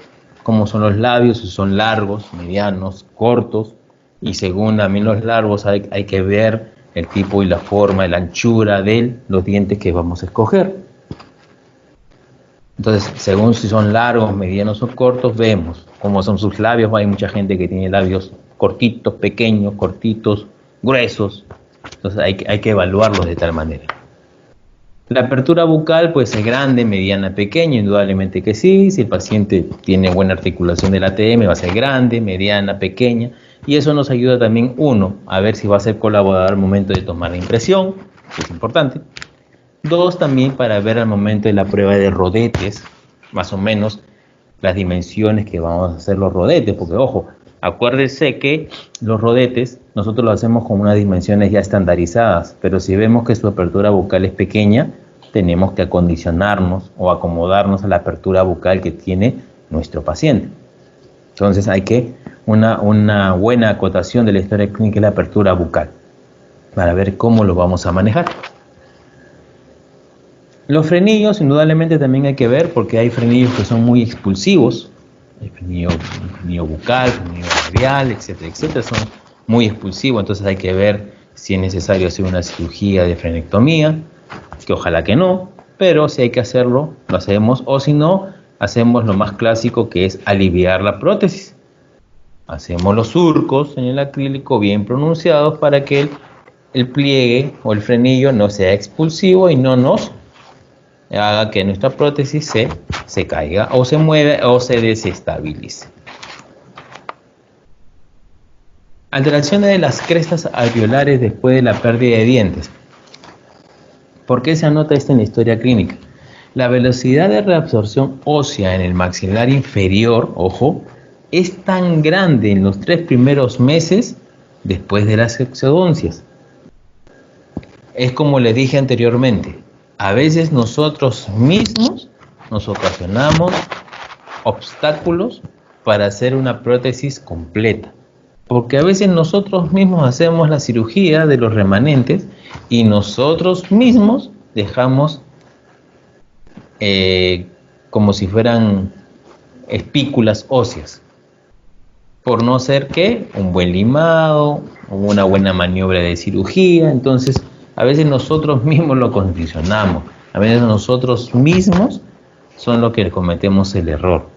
cómo son los labios, si son largos, medianos, cortos, y según también los largos hay que ver el tipo y la forma, la anchura de los dientes que vamos a escoger. Entonces, según si son largos, medianos o cortos, vemos cómo son sus labios. Hay mucha gente que tiene labios cortitos, pequeños, cortitos, gruesos. Entonces hay que evaluarlos de tal manera. La apertura bucal puede ser grande, mediana, pequeña, indudablemente que sí. Si el paciente tiene buena articulación del ATM, va a ser grande, mediana, pequeña. Y eso nos ayuda también, uno, a ver si va a ser colaborador al momento de tomar la impresión, que es importante. Dos, también para ver al momento de la prueba de rodetes, más o menos las dimensiones que vamos a hacer los rodetes, porque ojo, acuérdese que los rodetes nosotros lo hacemos con unas dimensiones ya estandarizadas, pero si vemos que su apertura bucal es pequeña, tenemos que acondicionarnos o acomodarnos a la apertura bucal que tiene nuestro paciente. Entonces hay que una buena acotación de la historia clínica es la apertura bucal, para ver cómo lo vamos a manejar. Los frenillos, indudablemente también hay que ver, porque hay frenillos que son muy expulsivos. El frenillo bucal, frenillo labial, etcétera, etcétera, son muy expulsivos. Entonces hay que ver si es necesario hacer una cirugía de frenectomía, que ojalá que no, pero si hay que hacerlo, lo hacemos, o si no, hacemos lo más clásico, que es aliviar la prótesis. Hacemos los surcos en el acrílico bien pronunciados para que el pliegue o el frenillo no sea expulsivo y no nos haga que nuestra prótesis se caiga o se mueva o se desestabilice. Alteraciones de las crestas alveolares después de la pérdida de dientes. ¿Por qué se anota esto en la historia clínica? La velocidad de reabsorción ósea en el maxilar inferior, ojo, es tan grande en los 3 primeros meses después de las exodoncias. Es como les dije anteriormente, a veces nosotros mismos nos ocasionamos obstáculos para hacer una prótesis completa, porque a veces nosotros mismos hacemos la cirugía de los remanentes y nosotros mismos dejamos como si fueran espículas óseas, por no ser que un buen limado, una buena maniobra de cirugía. Entonces, a veces nosotros mismos lo condicionamos, a veces nosotros mismos son los que cometemos el error.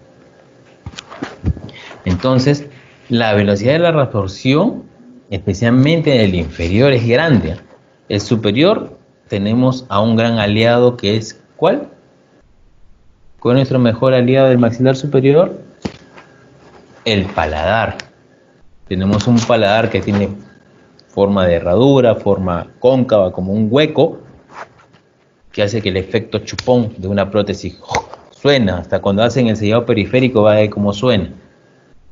Entonces, la velocidad de la reabsorción, especialmente en el inferior, es grande. El superior, tenemos a un gran aliado que es, ¿cuál? ¿Cuál es nuestro mejor aliado del maxilar superior? El paladar. Tenemos un paladar que tiene forma de herradura, forma cóncava, como un hueco, que hace que el efecto chupón de una prótesis suena. Hasta cuando hacen el sellado periférico va a ver cómo suena.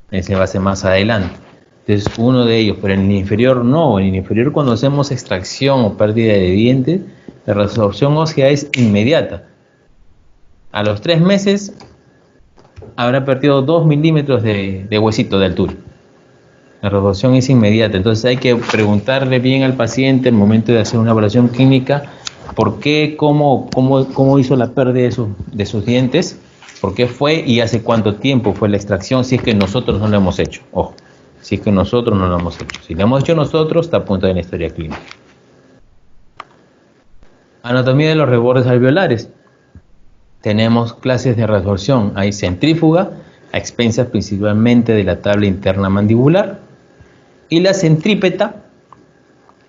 Ese va a ser más adelante. Entonces, uno de ellos, pero en el inferior no. En el inferior, cuando hacemos extracción o pérdida de dientes, la resorción ósea es inmediata. A los 3 meses habrá perdido 2 milímetros de huesito de altura. La resorción es inmediata. Entonces hay que preguntarle bien al paciente al momento de hacer una evaluación clínica por qué, cómo hizo la pérdida de sus dientes, por qué fue y hace cuánto tiempo fue la extracción, si es que nosotros no lo hemos hecho. Ojo, si es que nosotros no lo hemos hecho. Si lo hemos hecho nosotros, está a punto de la historia clínica. Anatomía de los rebordes alveolares. Tenemos clases de resorción. Hay centrífuga, a expensas principalmente de la tabla interna mandibular, y la centrípeta,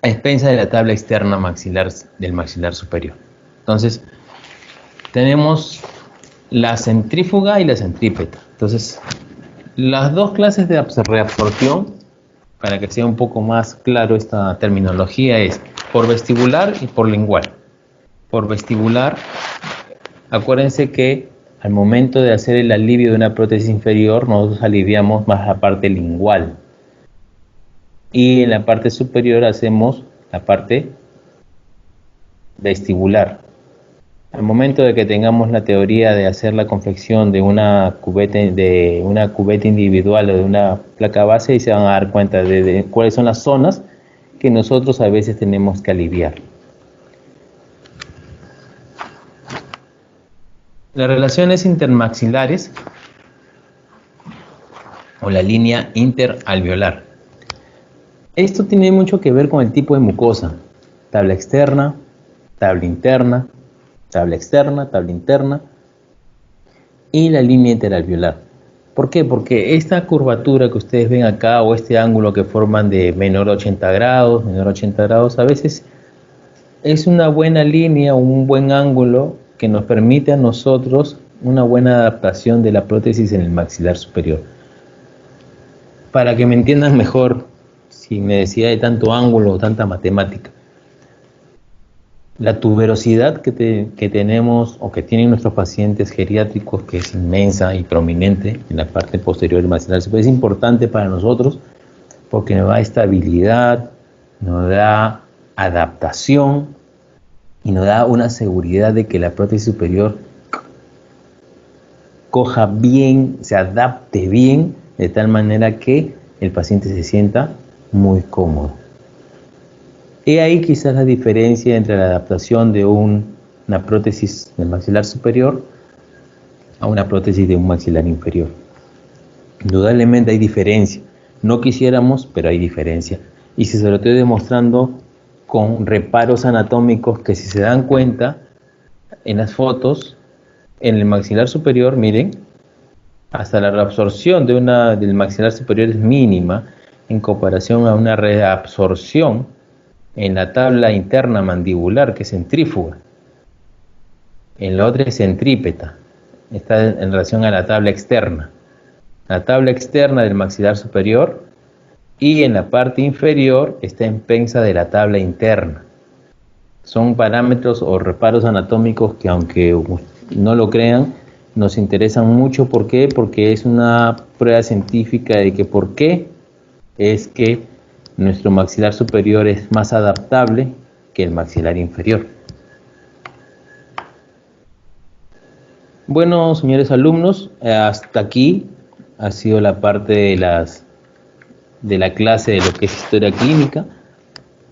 a expensas de la tabla externa maxilar del maxilar superior. Entonces, tenemos la centrífuga y la centrípeta. Entonces, las dos clases de reabsorción, para que sea un poco más claro esta terminología, es por vestibular y por lingual. Por vestibular, acuérdense que al momento de hacer el alivio de una prótesis inferior, nosotros aliviamos más la parte lingual. Y en la parte superior hacemos la parte vestibular. Al momento de que tengamos la teoría de hacer la confección de una cubeta individual o de una placa base, y se van a dar cuenta de cuáles son las zonas que nosotros a veces tenemos que aliviar. Las relaciones intermaxilares o la línea interalveolar. Esto tiene mucho que ver con el tipo de mucosa. Tabla externa, tabla interna, tabla externa, tabla interna y la línea interalveolar. ¿Por qué? Porque esta curvatura que ustedes ven acá o este ángulo que forman de menor a 80 grados, a veces es una buena línea o un buen ángulo que nos permite a nosotros una buena adaptación de la prótesis en el maxilar superior. Para que me entiendan mejor, sin necesidad de tanto ángulo o tanta matemática, la tuberosidad que tenemos o que tienen nuestros pacientes geriátricos, que es inmensa y prominente en la parte posterior del maxilar superior, es importante para nosotros porque nos da estabilidad, nos da adaptación y nos da una seguridad de que la prótesis superior coja bien, se adapte bien, de tal manera que el paciente se sienta muy cómodo. Y ahí quizás la diferencia entre la adaptación de una prótesis del maxilar superior a una prótesis de un maxilar inferior. Indudablemente hay diferencia. No quisiéramos, pero hay diferencia. Y se lo estoy demostrando con reparos anatómicos que, si se dan cuenta en las fotos, en el maxilar superior, miren, hasta la reabsorción del maxilar superior es mínima en comparación a una reabsorción en la tabla interna mandibular, que es centrífuga. En la otra es centrípeta. Está en relación a la tabla externa. La tabla externa del maxilar superior, y en la parte inferior está en pensa de la tabla interna. Son parámetros o reparos anatómicos que, aunque no lo crean, nos interesan mucho. ¿Por qué? Porque es una prueba científica de que por qué es que nuestro maxilar superior es más adaptable que el maxilar inferior. Bueno, señores alumnos, hasta aquí ha sido la parte de la clase de lo que es historia clínica.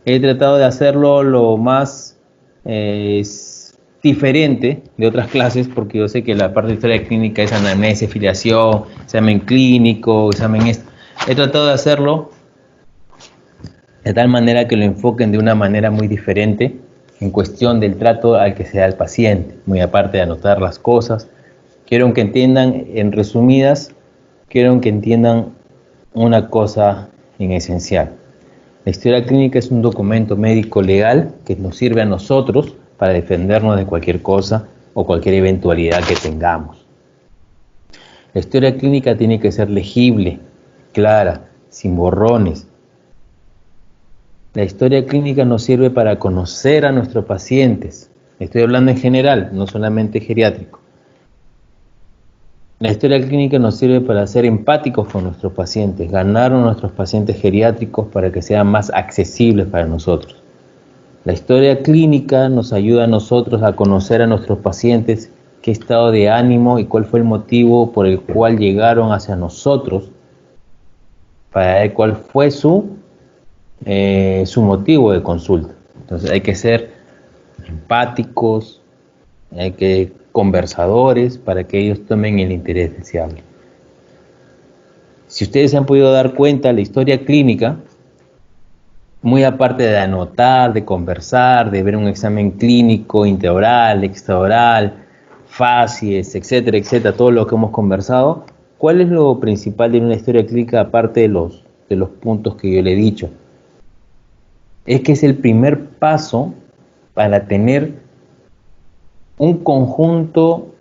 He tratado de hacerlo lo más diferente de otras clases, porque yo sé que la parte de historia clínica es anamnesis, filiación, examen clínico, he tratado de hacerlo de tal manera que lo enfoquen de una manera muy diferente en cuestión del trato al que se da al paciente, muy aparte de anotar las cosas. Quiero que entiendan, en resumidas, quiero que entiendan una cosa en esencial. La historia clínica es un documento médico legal que nos sirve a nosotros para defendernos de cualquier cosa o cualquier eventualidad que tengamos. La historia clínica tiene que ser legible, clara, sin borrones. La historia clínica nos sirve para conocer a nuestros pacientes. Estoy hablando en general, no solamente geriátrico. La historia clínica nos sirve para ser empáticos con nuestros pacientes, ganar a nuestros pacientes geriátricos para que sean más accesibles para nosotros. La historia clínica nos ayuda a nosotros a conocer a nuestros pacientes, qué estado de ánimo y cuál fue el motivo por el cual llegaron hacia nosotros, para ver cuál fue su motivo de consulta. Entonces hay que ser empáticos, hay que conversadores para que ellos tomen el interés deseable. Si ustedes se han podido dar cuenta, la historia clínica, muy aparte de anotar, de conversar, de ver un examen clínico, intraoral, extraoral, facies, etcétera, etcétera, todo lo que hemos conversado, ¿cuál es lo principal de una historia clínica aparte de los puntos que yo le he dicho? Es que es el primer paso para tener un conjunto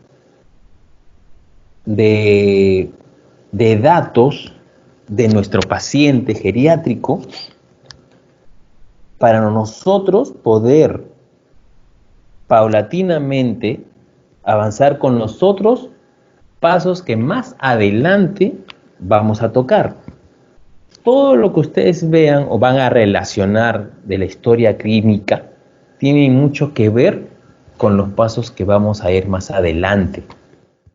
de datos de nuestro paciente geriátrico para nosotros poder paulatinamente avanzar con los otros pasos que más adelante vamos a tocar. Todo lo que ustedes vean o van a relacionar de la historia clínica tiene mucho que ver con los pasos que vamos a ir más adelante.